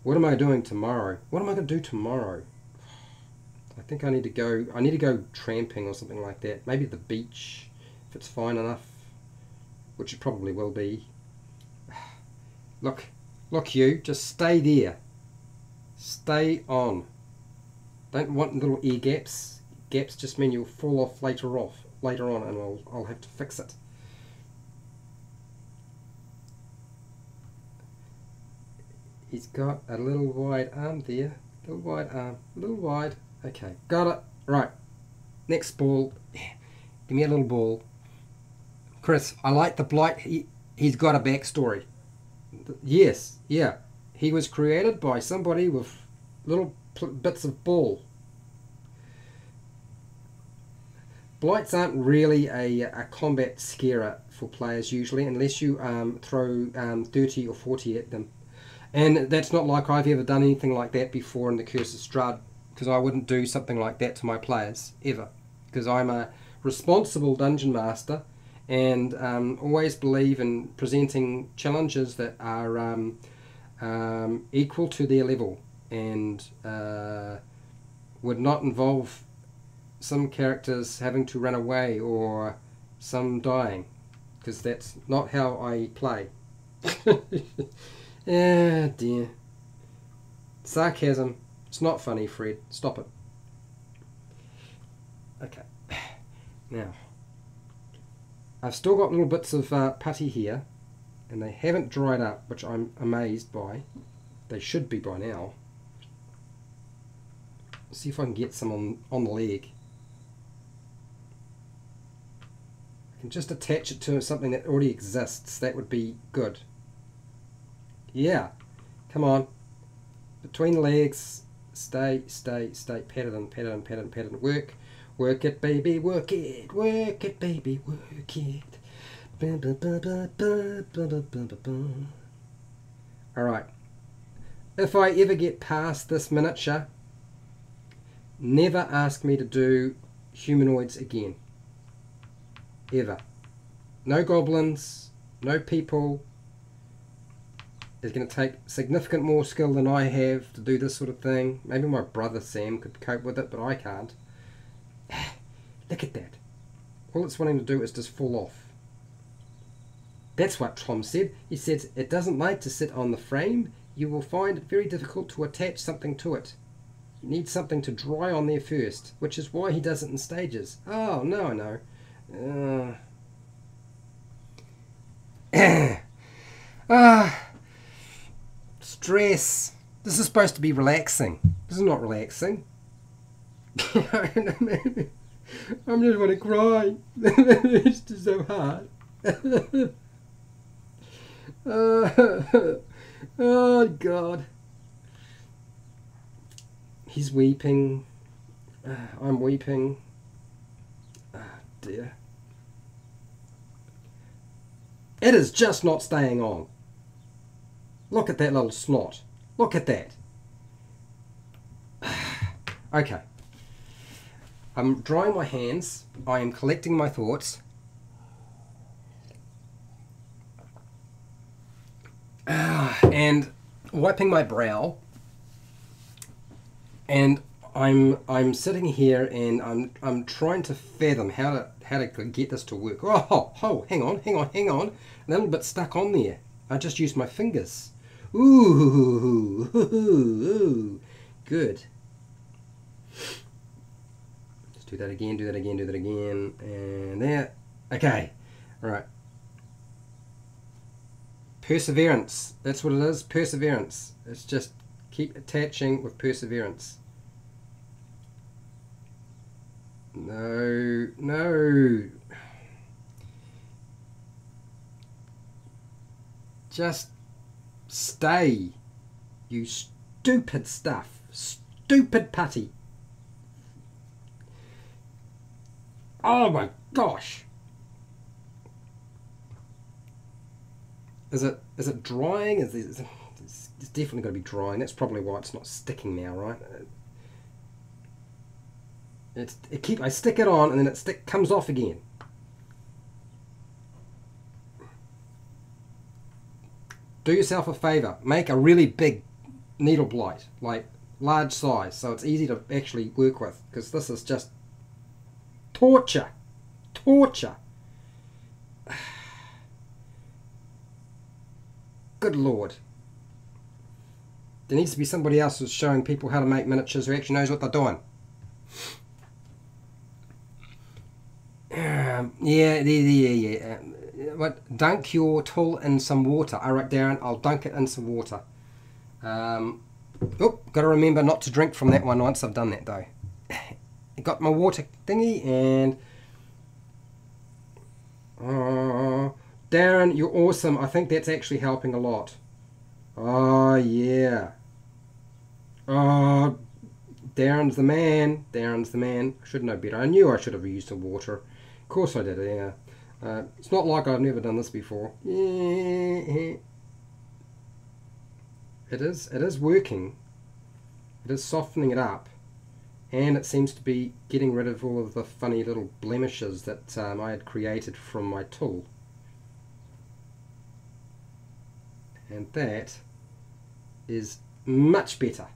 What am I doing tomorrow? What am I gonna do tomorrow? I think I need to go tramping or something like that. Maybe the beach, if it's fine enough, which it probably will be. Look, you, just stay there. Stay on. Don't want little ear gaps. Gaps just mean you'll fall off later on, and I'll have to fix it. He's got a little wide arm there. Little wide arm. Little wide. Okay, got it. Right. Next ball. Give me a little ball. Chris, I like the Blight. He's got a backstory. Yes, yeah. He was created by somebody with little bits of ball. Blights aren't really a combat scarer for players usually, unless you throw 30 or 40 at them. And that's not like I've ever done anything like that before in the Curse of Strahd, because I wouldn't do something like that to my players, ever. Because I'm a responsible dungeon master, and always believe in presenting challenges that are equal to their level, and would not involve some characters having to run away or some dying, because that's not how I play. Ah, dear. Sarcasm. It's not funny, Fred. Stop it. Okay. Now, I've still got little bits of putty here, and they haven't dried up, which I'm amazed by. They should be by now. Let's see if I can get some on the leg. I can just attach it to something that already exists. That would be good. Yeah. Come on. Between the legs. Stay. Pat it in. Work it, baby, work it, baby, work it. Alright. If I ever get past this miniature, never ask me to do humanoids again. Ever. No goblins, no people. It's going to take significant more skill than I have to do this sort of thing. Maybe my brother Sam could cope with it, but I can't. Look at that. All it's wanting to do is just fall off. That's what Tom said. He said, it doesn't like to sit on the frame. You will find it very difficult to attach something to it. You need something to dry on there first, which is why he does it in stages. Oh, no, I know. Stress. This is supposed to be relaxing. This is not relaxing. I'm just want to cry. It's just so hard. Oh God. He's weeping. I'm weeping. Ah, dear. It is just not staying on. Look at that little snot. Look at that. Okay. I'm drying my hands. I am collecting my thoughts. And wiping my brow. And I'm sitting here and I'm trying to fathom how to get this to work. Oh, hang on. A little bit stuck on there. I just used my fingers. Ooh, good. Let's do that again, and there. Okay, all right. Perseverance, that's what it is, perseverance. It's just keep attaching with perseverance. No. Just stay, you stupid stuff. Stupid putty. Oh my gosh. Is it drying? Is it's definitely got to be drying. That's probably why it's not sticking now, right? I stick it on and then it comes off again. Do yourself a favor, make a really big needle blight, like large size, so it's easy to actually work with, because this is just torture. Good Lord. There needs to be somebody else who's showing people how to make miniatures who actually knows what they're doing. Yeah. What? Dunk your tool in some water. Alright, Darren, I'll dunk it in some water. Oh, got to remember not to drink from that one once I've done that, though. Got my water thingy, and oh, Darren, you're awesome. I think that's actually helping a lot. Oh yeah. Oh, Darren's the man. Darren's the man. I should know better. I knew I should have used the water. Of course I did. Yeah. It's not like I've never done this before. It is working. It is softening it up, and it seems to be getting rid of all of the funny little blemishes that I had created from my tool. And that is much better.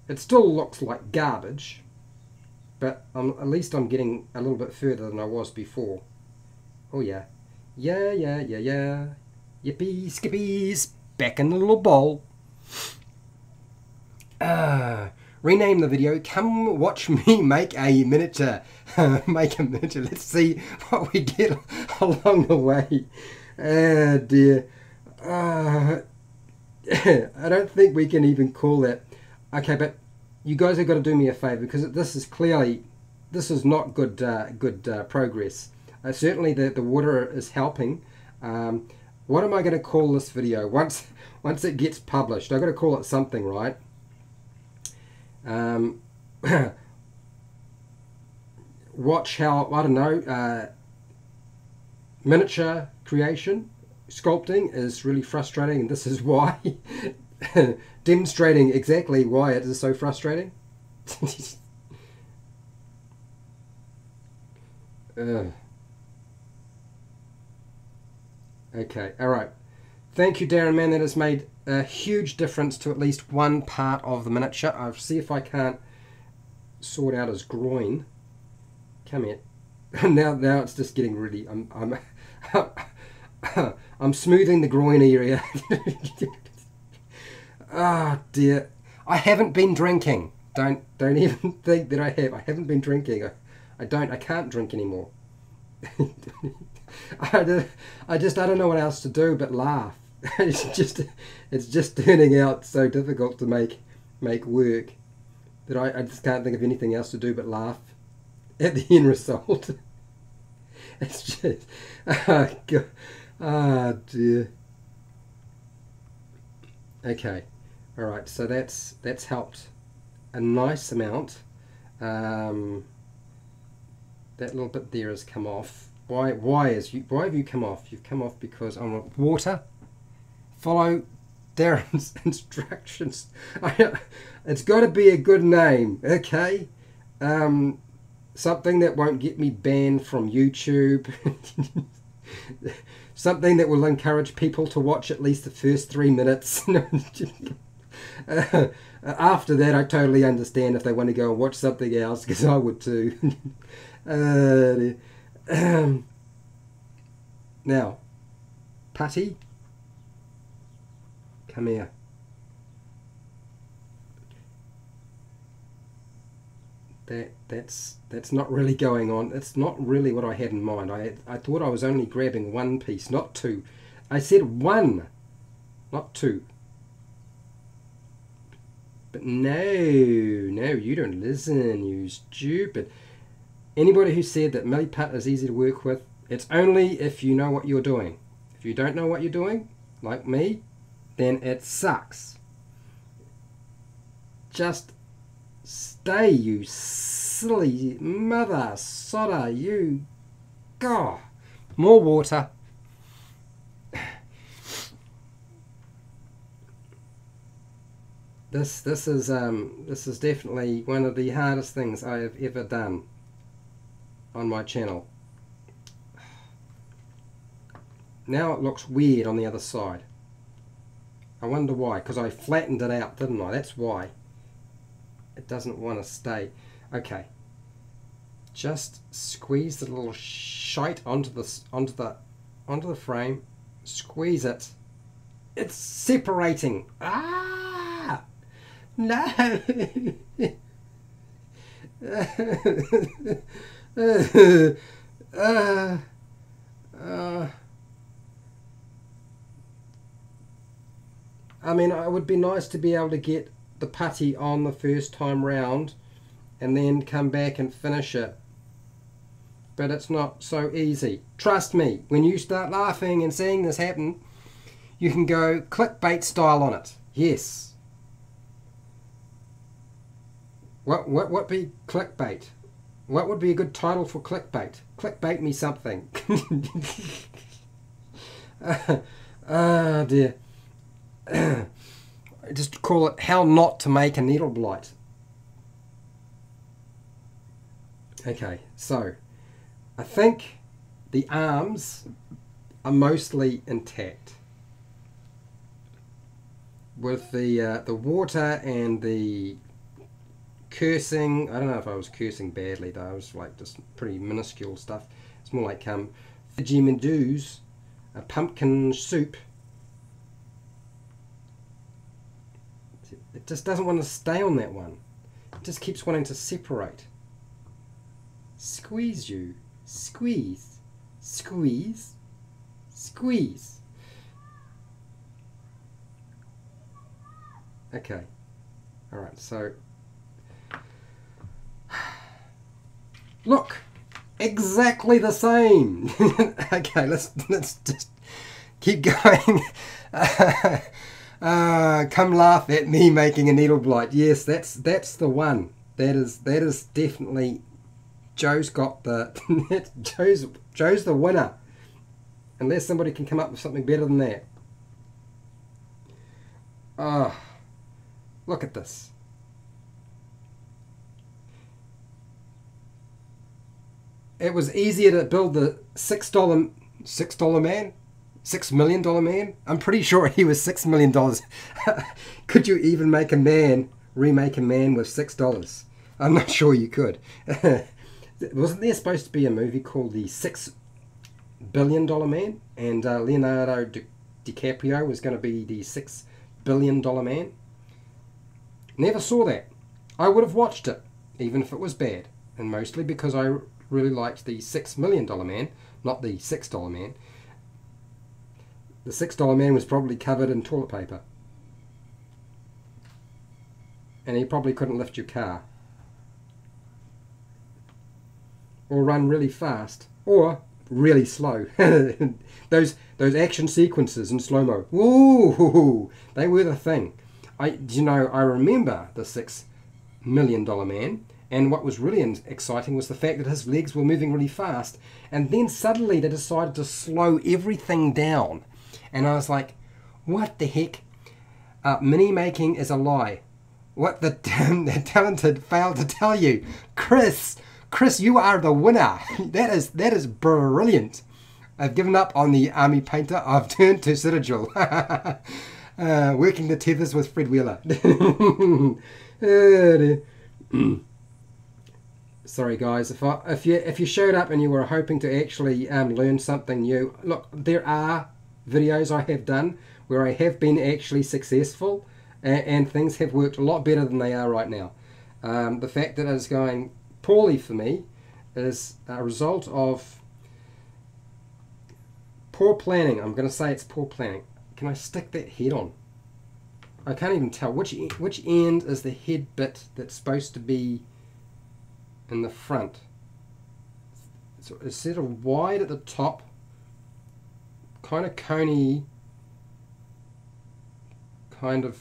It still looks like garbage, but at least I'm getting a little bit further than I was before. Oh yeah. Yeah. Yippee skippies. Back in the little bowl. Rename the video. Come watch me make a miniature. Make a miniature. Let's see what we get along the way. Oh dear. I don't think we can even call that. Okay, but you guys have got to do me a favor, because this is not good progress. Certainly the water is helping. What am I going to call this video once it gets published? I've got to call it something, right? Watch how, I don't know, miniature creation, sculpting is really frustrating, and this is why. Demonstrating exactly why it is so frustrating. Okay, alright. Thank you, Darren, man. That has made a huge difference to at least one part of the miniature. I'll see if I can't sort out his groin. Come here. now it's just getting really... I'm smoothing the groin area. Ah, dear. I haven't been drinking. Don't even think that I have. I haven't been drinking. I can't drink anymore. I don't know what else to do but laugh. It's just turning out so difficult to make work that I just can't think of anything else to do but laugh at the end result. It's just, oh God, oh dear. Okay, all right. So that's helped a nice amount. That little bit there has come off. Why have you come off? You've come off because I want water. Follow Darren's instructions. It's got to be a good name, okay? Something that won't get me banned from YouTube. Something that will encourage people to watch at least the first 3 minutes. After that, I totally understand if they want to go and watch something else, because I would too. Now, Putty, come here. That's not really going on. It's not really what I had in mind. I thought I was only grabbing one piece, not two. I said one, not two. But no, you don't listen, you stupid. Anybody who said that milliput is easy to work with, it's only if you know what you're doing. If you don't know what you're doing, like me, then it sucks. Just stay, you silly mother sodder, you. God. More water. This is definitely one of the hardest things I have ever done on my channel. Now it looks weird on the other side. I wonder why, because I flattened it out, didn't I? That's why it doesn't want to stay. Okay, just squeeze the little shite onto the frame. Squeeze it. It's separating. Ah, no. I mean, it would be nice to be able to get the putty on the first time round and then come back and finish it. But it's not so easy. Trust me, when you start laughing and seeing this happen, you can go clickbait style on it. Yes. What would be clickbait? What would be a good title for clickbait? Clickbait me something. Ah, dear. Just call it how not to make a needle blight. Okay, so I think the arms are mostly intact. With the water and the cursing, I don't know if I was cursing badly though, I was like just pretty minuscule stuff. It's more like Vegemidus, a pumpkin soup. It just doesn't want to stay on that one. It just keeps wanting to separate. Squeeze you. Squeeze. Squeeze. Squeeze. Okay. Alright, so look! Exactly the same! Okay, let's just keep going. Come laugh at me making a needle blight. Yes, that's the one. That is definitely Joe's got the Joe's the winner. Unless somebody can come up with something better than that. Oh, look at this. It was easier to build the $6 man. $6 million man? I'm pretty sure he was $6 million. Could you even make remake a man with $6? I'm not sure you could. Wasn't there supposed to be a movie called The $6 Billion Man? And Leonardo DiCaprio was going to be the $6 billion man? Never saw that. I would have watched it, even if it was bad. And mostly because I really liked the $6 million man, not the $6 man. The $6 man was probably covered in toilet paper. And he probably couldn't lift your car. Or run really fast. Or really slow. those action sequences in slow-mo. Woo! They were the thing. I remember the $6 million man. And what was really exciting was the fact that his legs were moving really fast. And then suddenly they decided to slow everything down. And I was like, what the heck? Mini making is a lie. What the talented failed to tell you. Chris, you are the winner. That is brilliant. I've given up on the army painter. I've turned to Citadel. Working the tethers with Fred Wheeler. Sorry guys, if you showed up and you were hoping to actually learn something new, look, there are videos I have done where I have been actually successful and things have worked a lot better than they are right now. The fact that it's going poorly for me is a result of poor planning. I'm going to say it's poor planning. Can I stick that head on? I can't even tell which end is the head bit that's supposed to be in the front. So it's sort of wide at the top, kind of coney, kind of,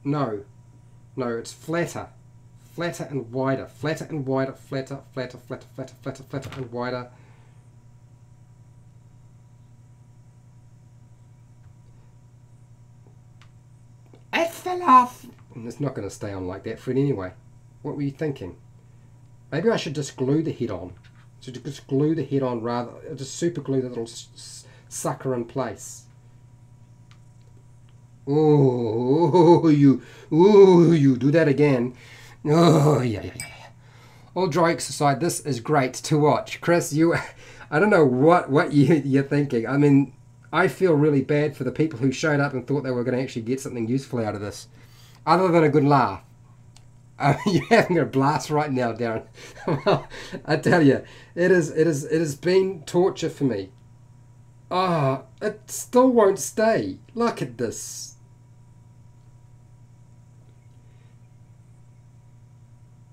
no, it's flatter and wider, flatter and wider, flatter and wider. It's fell off. And it's not going to stay on like that, Fred, anyway. What were you thinking? Maybe I should just glue the head on. So just glue the head on rather, just super glue the little sucker in place. Oh, you do that again. Oh, yeah. All jokes aside, this is great to watch. Chris, I don't know what you're thinking. I mean, I feel really bad for the people who showed up and thought they were going to actually get something useful out of this, other than a good laugh. You're having a blast right now, Darren. Well, I tell you, it has been torture for me. Ah, it still won't stay. Look at this.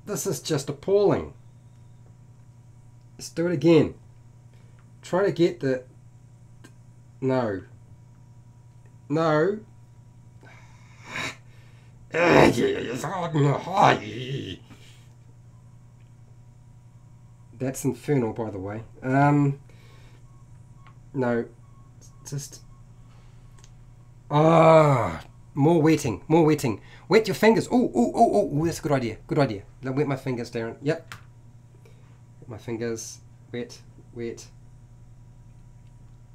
This is just appalling. Let's do it again. Try to get the... No. That's infernal, by the way. No. Just... More wetting. Wet your fingers. Oh, that's a good idea. Now wet my fingers, Darren. Yep. Wet my fingers. Wet.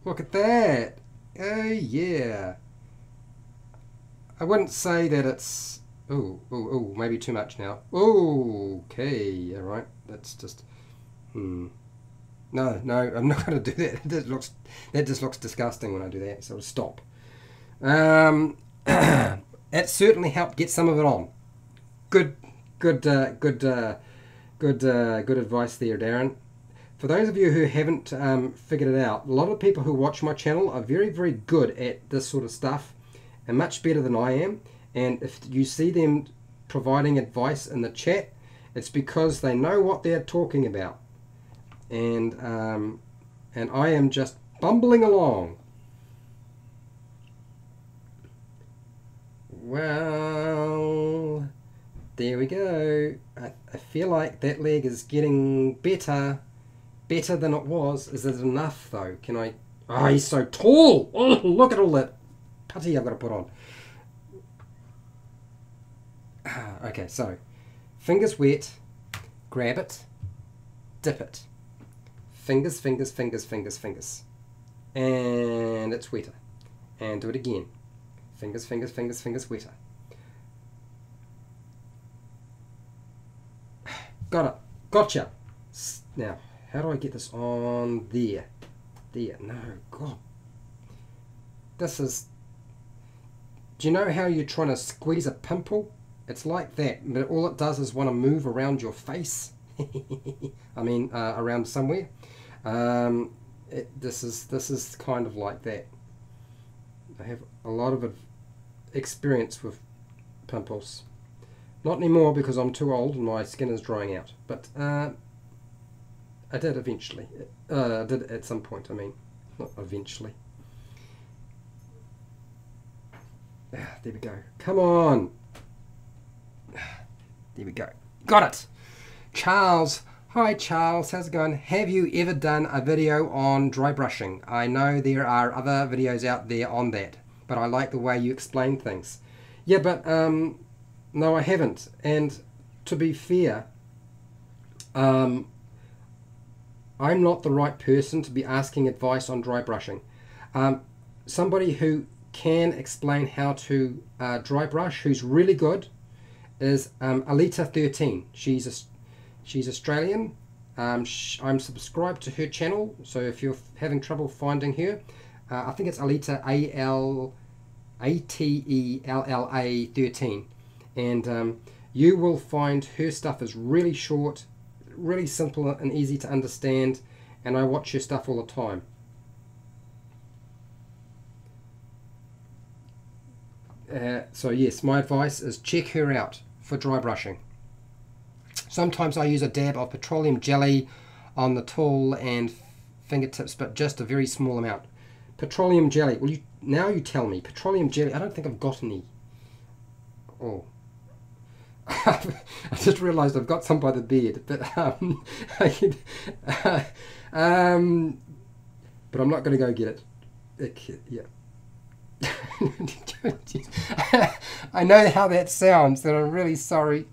Look at that. Oh, yeah. I wouldn't say that it's... Oh, maybe too much now. Okay, all right. That's just... No, I'm not going to do that. That just looks disgusting when I do that, so I'll stop. It certainly helped get some of it on. Good advice there, Darren. For those of you who haven't figured it out, a lot of people who watch my channel are very, very good at this sort of stuff, and much better than I am. And if you see them providing advice in the chat, it's because they know what they're talking about. And I am just bumbling along. Well, there we go. I feel like that leg is getting better than it was. Is it enough though? Can I... Oh, he's so tall. Oh, look at all that putty I've got to put on. Okay, so fingers wet, grab it, dip it. Fingers, and it's wetter. And do it again. Fingers, wetter. Got it. Gotcha. Now, how do I get this on there? No, God. This is... Do you know how you're trying to squeeze a pimple? It's like that, but all it does is want to move around your face. I mean, around somewhere. This is kind of like that. I have a lot of experience with pimples. Not anymore because I'm too old and my skin is drying out. But I did eventually. I did at some point, I mean. Not eventually. There we go. Come on. There we go. Got it. Charles. Hi Charles, how's it going? Have you ever done a video on dry brushing? I know there are other videos out there on that, but I like the way you explain things. Yeah, but no, I haven't. And to be fair, I'm not the right person to be asking advice on dry brushing. Somebody who can explain how to dry brush, who's really good, is Alita13. She's Australian. I'm subscribed to her channel, so if you're having trouble finding her, I think it's Alita, ALATELLA 13, and you will find her stuff is really short, really simple and easy to understand, and I watch her stuff all the time. So yes, my advice is check her out for dry brushing. Sometimes I use a dab of petroleum jelly on the tool and fingertips, but just a very small amount. Petroleum jelly. Well, now you tell me. Petroleum jelly. I don't think I've got any. Oh. I just realised I've got some by the bed, but but I'm not going to go get it. Yeah. I know how that sounds, and I'm really sorry.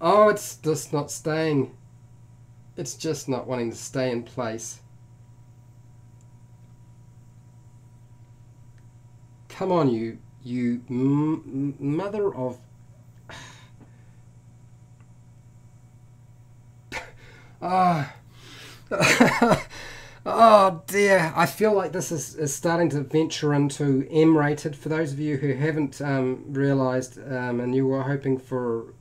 Oh, it's just not staying. It's just not wanting to stay in place. Come on, you mother of... Ah. Oh dear, I feel like this is starting to venture into M-rated. For those of you who haven't realised and you were hoping for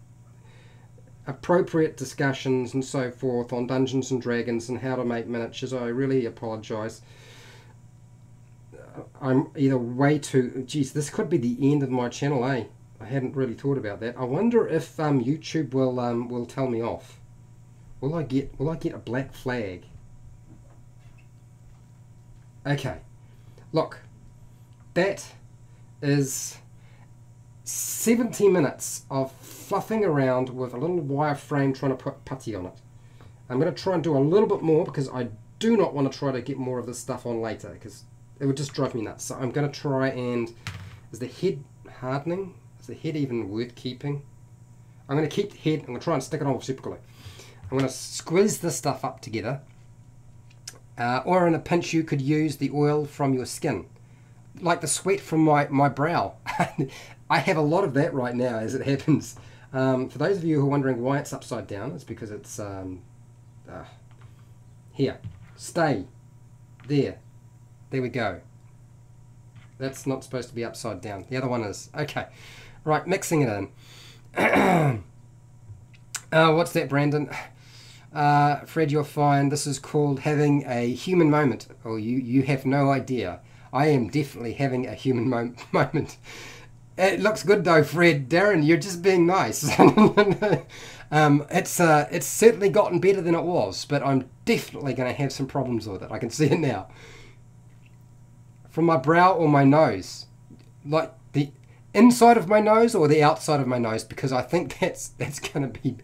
appropriate discussions and so forth on Dungeons and Dragons and how to make miniatures, I really apologise. I'm either way too... Geez, this could be the end of my channel, eh? I hadn't really thought about that. I wonder if YouTube will tell me off. Will I get a black flag? Okay, look, that is 70 minutes of fluffing around with a little wireframe trying to put putty on it. I'm going to try and do a little bit more because I do not want to try to get more of this stuff on later because it would just drive me nuts. So I'm going to try and... Is the head hardening? Is the head even worth keeping? I'm going to keep the head. I'm going to try and stick it on with super glue. I'm going to squeeze this stuff up together. Or in a pinch you could use the oil from your skin. Like the sweat from my brow. I have a lot of that right now as it happens. For those of you who are wondering why it's upside down, it's because it's... here. Stay. There. There we go. That's not supposed to be upside down. The other one is. Okay. Right, mixing it in. What's that, Brandon? Fred, you're fine. This is called having a human moment. Oh, you have no idea. I am definitely having a human moment. It looks good though, Fred. Darren, you're just being nice. It's certainly gotten better than it was, but I'm definitely going to have some problems with it. I can see it now. From my brow or my nose? Like the inside of my nose or the outside of my nose? Because I think that's going to be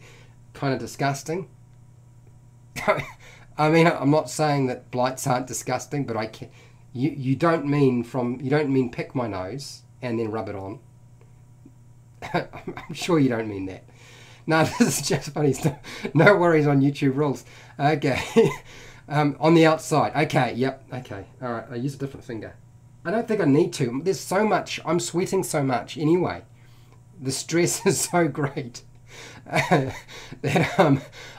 kind of disgusting. I mean, I'm not saying that blights aren't disgusting, but I can. You don't mean pick my nose and then rub it on. I'm sure you don't mean that. No, this is just funny stuff. No worries on YouTube rules. Okay. On the outside. Okay, yep. Okay. All right. I use a different finger. I don't think I need to. There's so much. I'm sweating so much anyway. The stress is so great that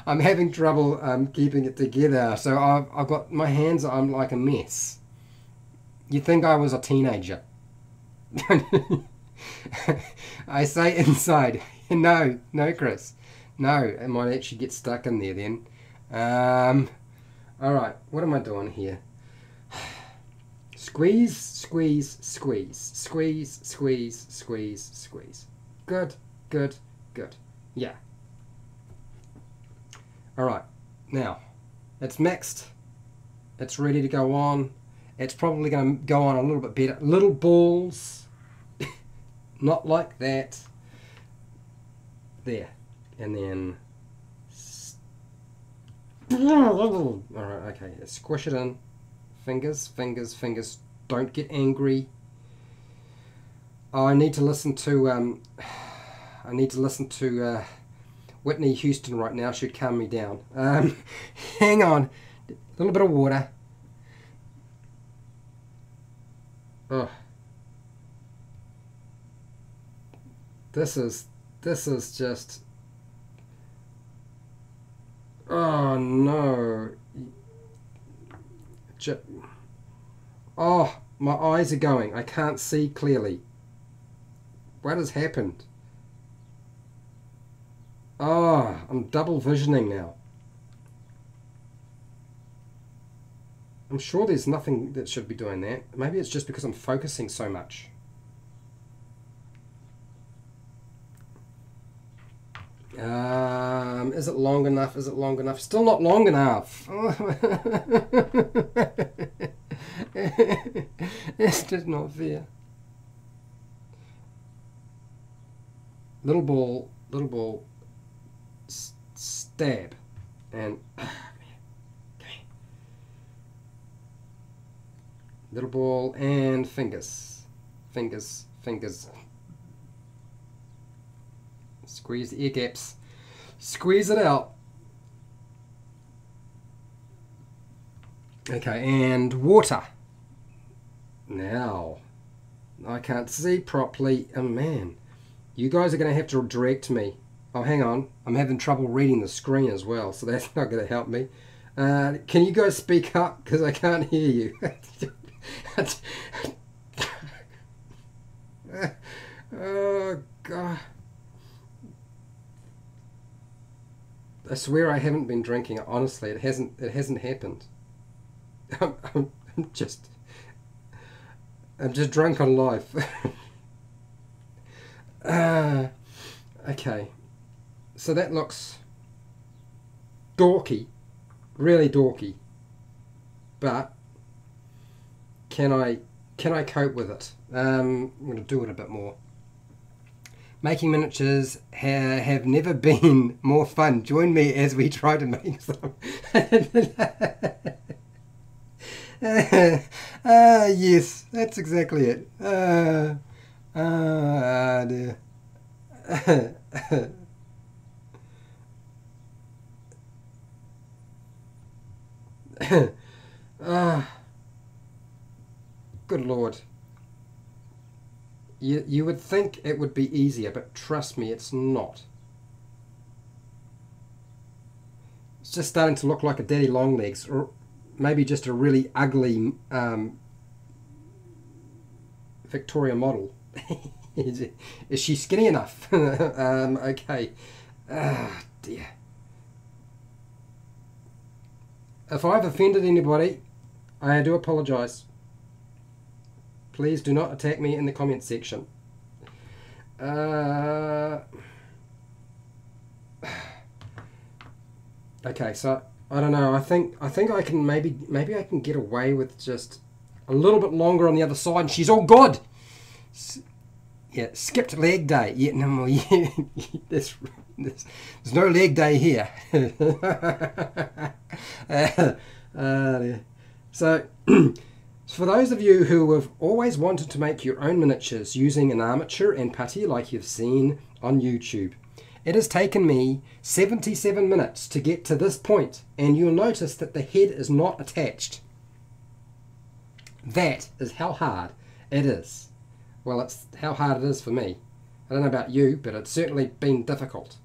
I'm having trouble keeping it together. So I've got my hands. I'm like a mess. You'd think I was a teenager. I say inside. No, Chris. No, it might actually get stuck in there then. Alright, what am I doing here? Squeeze, squeeze, squeeze. Squeeze, squeeze, squeeze, squeeze. Good, good, good. Yeah. Alright, now, it's mixed. It's ready to go on. It's probably going to go on a little bit better. Little balls. Not like that. There. And then... Alright, okay. Squish it in. Fingers, fingers, fingers. Don't get angry. Oh, I need to listen to... Whitney Houston right now. Should calm me down. Hang on. A little bit of water. Oh. This is just... Oh no. Oh, my eyes are going. I can't see clearly. What has happened? Oh, I'm double visioning now. I'm sure there's nothing that should be doing that. Maybe it's just because I'm focusing so much. Is it long enough? Is it long enough? Still not long enough. It's just not fair. Little ball, stab, and come here. Little ball and fingers. Fingers, fingers. Squeeze the ear gaps. Squeeze it out. Okay, and water. Now, I can't see properly. Oh man, you guys are going to have to direct me. Oh, hang on. I'm having trouble reading the screen as well, so that's not going to help me. Can you guys speak up? Because I can't hear you. Oh, God. I swear I haven't been drinking. Honestly, it hasn't happened. I'm just drunk on life. Okay. So that looks dorky, really dorky, but can I cope with it? I'm going to do it a bit more. Making miniatures have never been more fun. Join me as we try to make some. Yes, that's exactly it. Dear. Good Lord. You would think it would be easier, but trust me, it's not. It's just starting to look like a daddy long legs, or maybe just a really ugly Victoria model. Is she skinny enough? Okay. Dear. If I've offended anybody, I do apologise. Please do not attack me in the comments section. Okay, so I don't know. I think I can maybe I can get away with just a little bit longer on the other side, and she's all good. Yeah, skipped leg day. Yeah, no, yeah, there's no leg day here. So, for those of you who have always wanted to make your own miniatures using an armature and putty like you've seen on YouTube, it has taken me 77 minutes to get to this point, and you'll notice that the head is not attached. That is how hard it is. Well, it's how hard it is for me. I don't know about you, but it's certainly been difficult.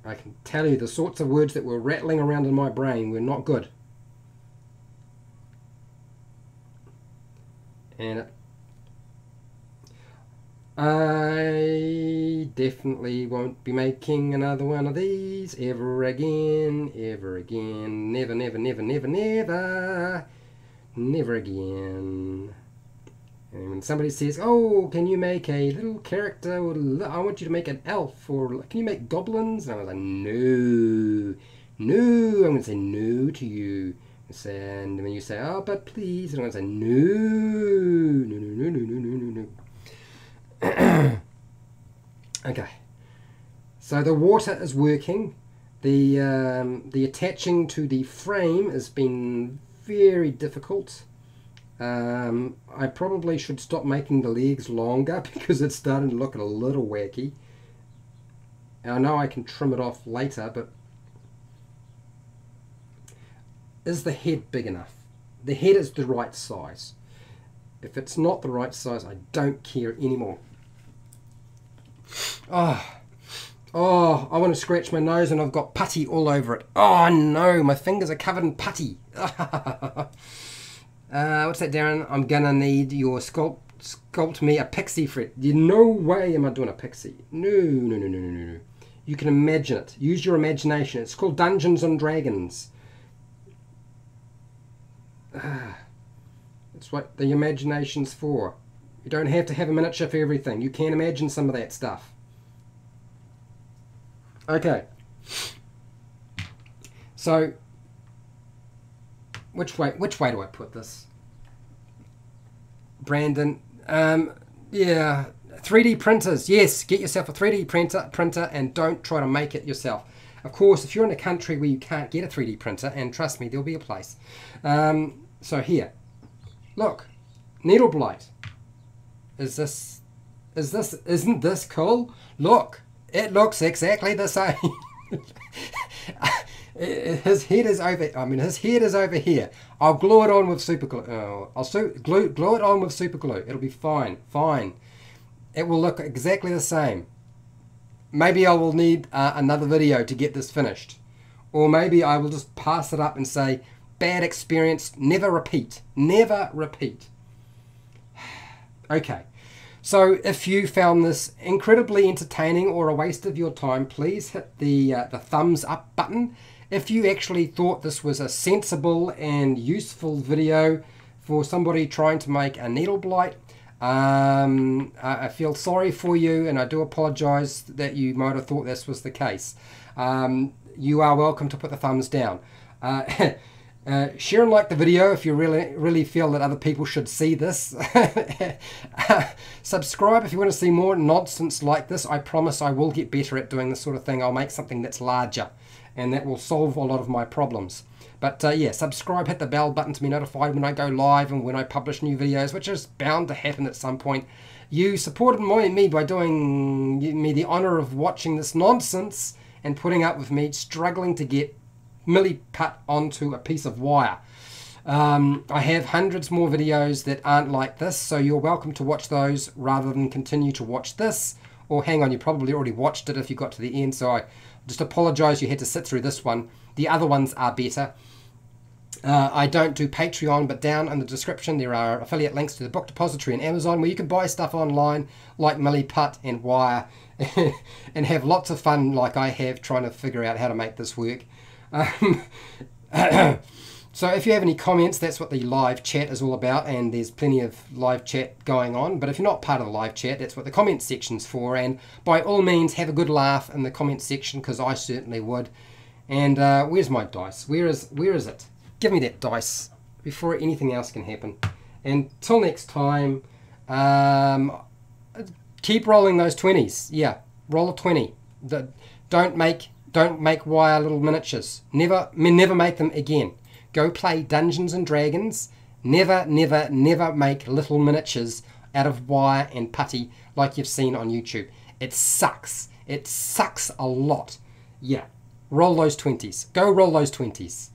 I can tell you the sorts of words that were rattling around in my brain were not good. And I definitely won't be making another one of these ever again, ever again, never, never, never, never, never, never again. And when somebody says, oh, can you make a little character, or I want you to make an elf, or can you make goblins? And I was like, no, no, I'm going to say no to you. And when you say, oh, but please, and I'm going to say, no, no, no, no, no, no, no, no. Okay, so the water is working. The attaching to the frame has been very difficult. I probably should stop making the legs longer because it's starting to look a little wacky. And I know I can trim it off later, but is the head big enough? The head is the right size. If it's not the right size, I don't care anymore. Oh, I want to scratch my nose and I've got putty all over it. Oh no, my fingers are covered in putty. What's that, Darren? I'm gonna need your sculpt me a pixie, Fred. No way am I doing a pixie. No, no, no, no, no, no. You can imagine it. Use your imagination. It's called Dungeons and Dragons. That's what the imagination's for. You don't have to have a miniature for everything. You can imagine some of that stuff. Okay. So, which way do I put this? Brandon, yeah, 3D printers. Yes, get yourself a 3D printer and don't try to make it yourself. Of course, if you're in a country where you can't get a 3D printer, and trust me, there'll be a place. So here, Look, needle blight. Isn't this cool? Look, it looks exactly the same. His head is over here. I'll glue it on with super glue. Oh, I'll glue it on with super glue. It'll be fine. It will look exactly the same. Maybe I will need another video to get this finished. Or maybe I will just pass it up and say, bad experience, never repeat. Never repeat. Okay. So if you found this incredibly entertaining or a waste of your time, please hit the thumbs up button. If you actually thought this was a sensible and useful video for somebody trying to make a needle blight, I feel sorry for you, and I do apologize that you might have thought this was the case. You are welcome to put the thumbs down. Share and like the video if you really feel that other people should see this. Subscribe if you want to see more nonsense like this. I promise I will get better at doing this sort of thing. I'll make something that's larger, and that will solve a lot of my problems. But yeah, subscribe, hit the bell button to be notified when I go live and when I publish new videos, which is bound to happen at some point. You supported me by doing me the honor of watching this nonsense and putting up with me struggling to get milliput onto a piece of wire. I have hundreds more videos that aren't like this, so you're welcome to watch those rather than continue to watch this. Or hang on, you probably already watched it if you got to the end, so I just apologize you had to sit through this one. The other ones are better. I don't do Patreon, but down in the description there are affiliate links to the book depository and Amazon where you can buy stuff online like milliput and wire and have lots of fun like I have trying to figure out how to make this work. So if you have any comments, that's what the live chat is all about, and there's plenty of live chat going on. But if you're not part of the live chat, that's what the comment section's for, and by all means have a good laugh in the comment section, because I certainly would. And where's my dice? Where is it? Give me that dice before anything else can happen. And till next time, keep rolling those 20s. Yeah, roll a 20. Don't make wire little miniatures. Never make them again. Go play Dungeons and Dragons. Never make little miniatures out of wire and putty like you've seen on YouTube. It sucks. It sucks a lot. Yeah. Roll those 20s. Go roll those 20s.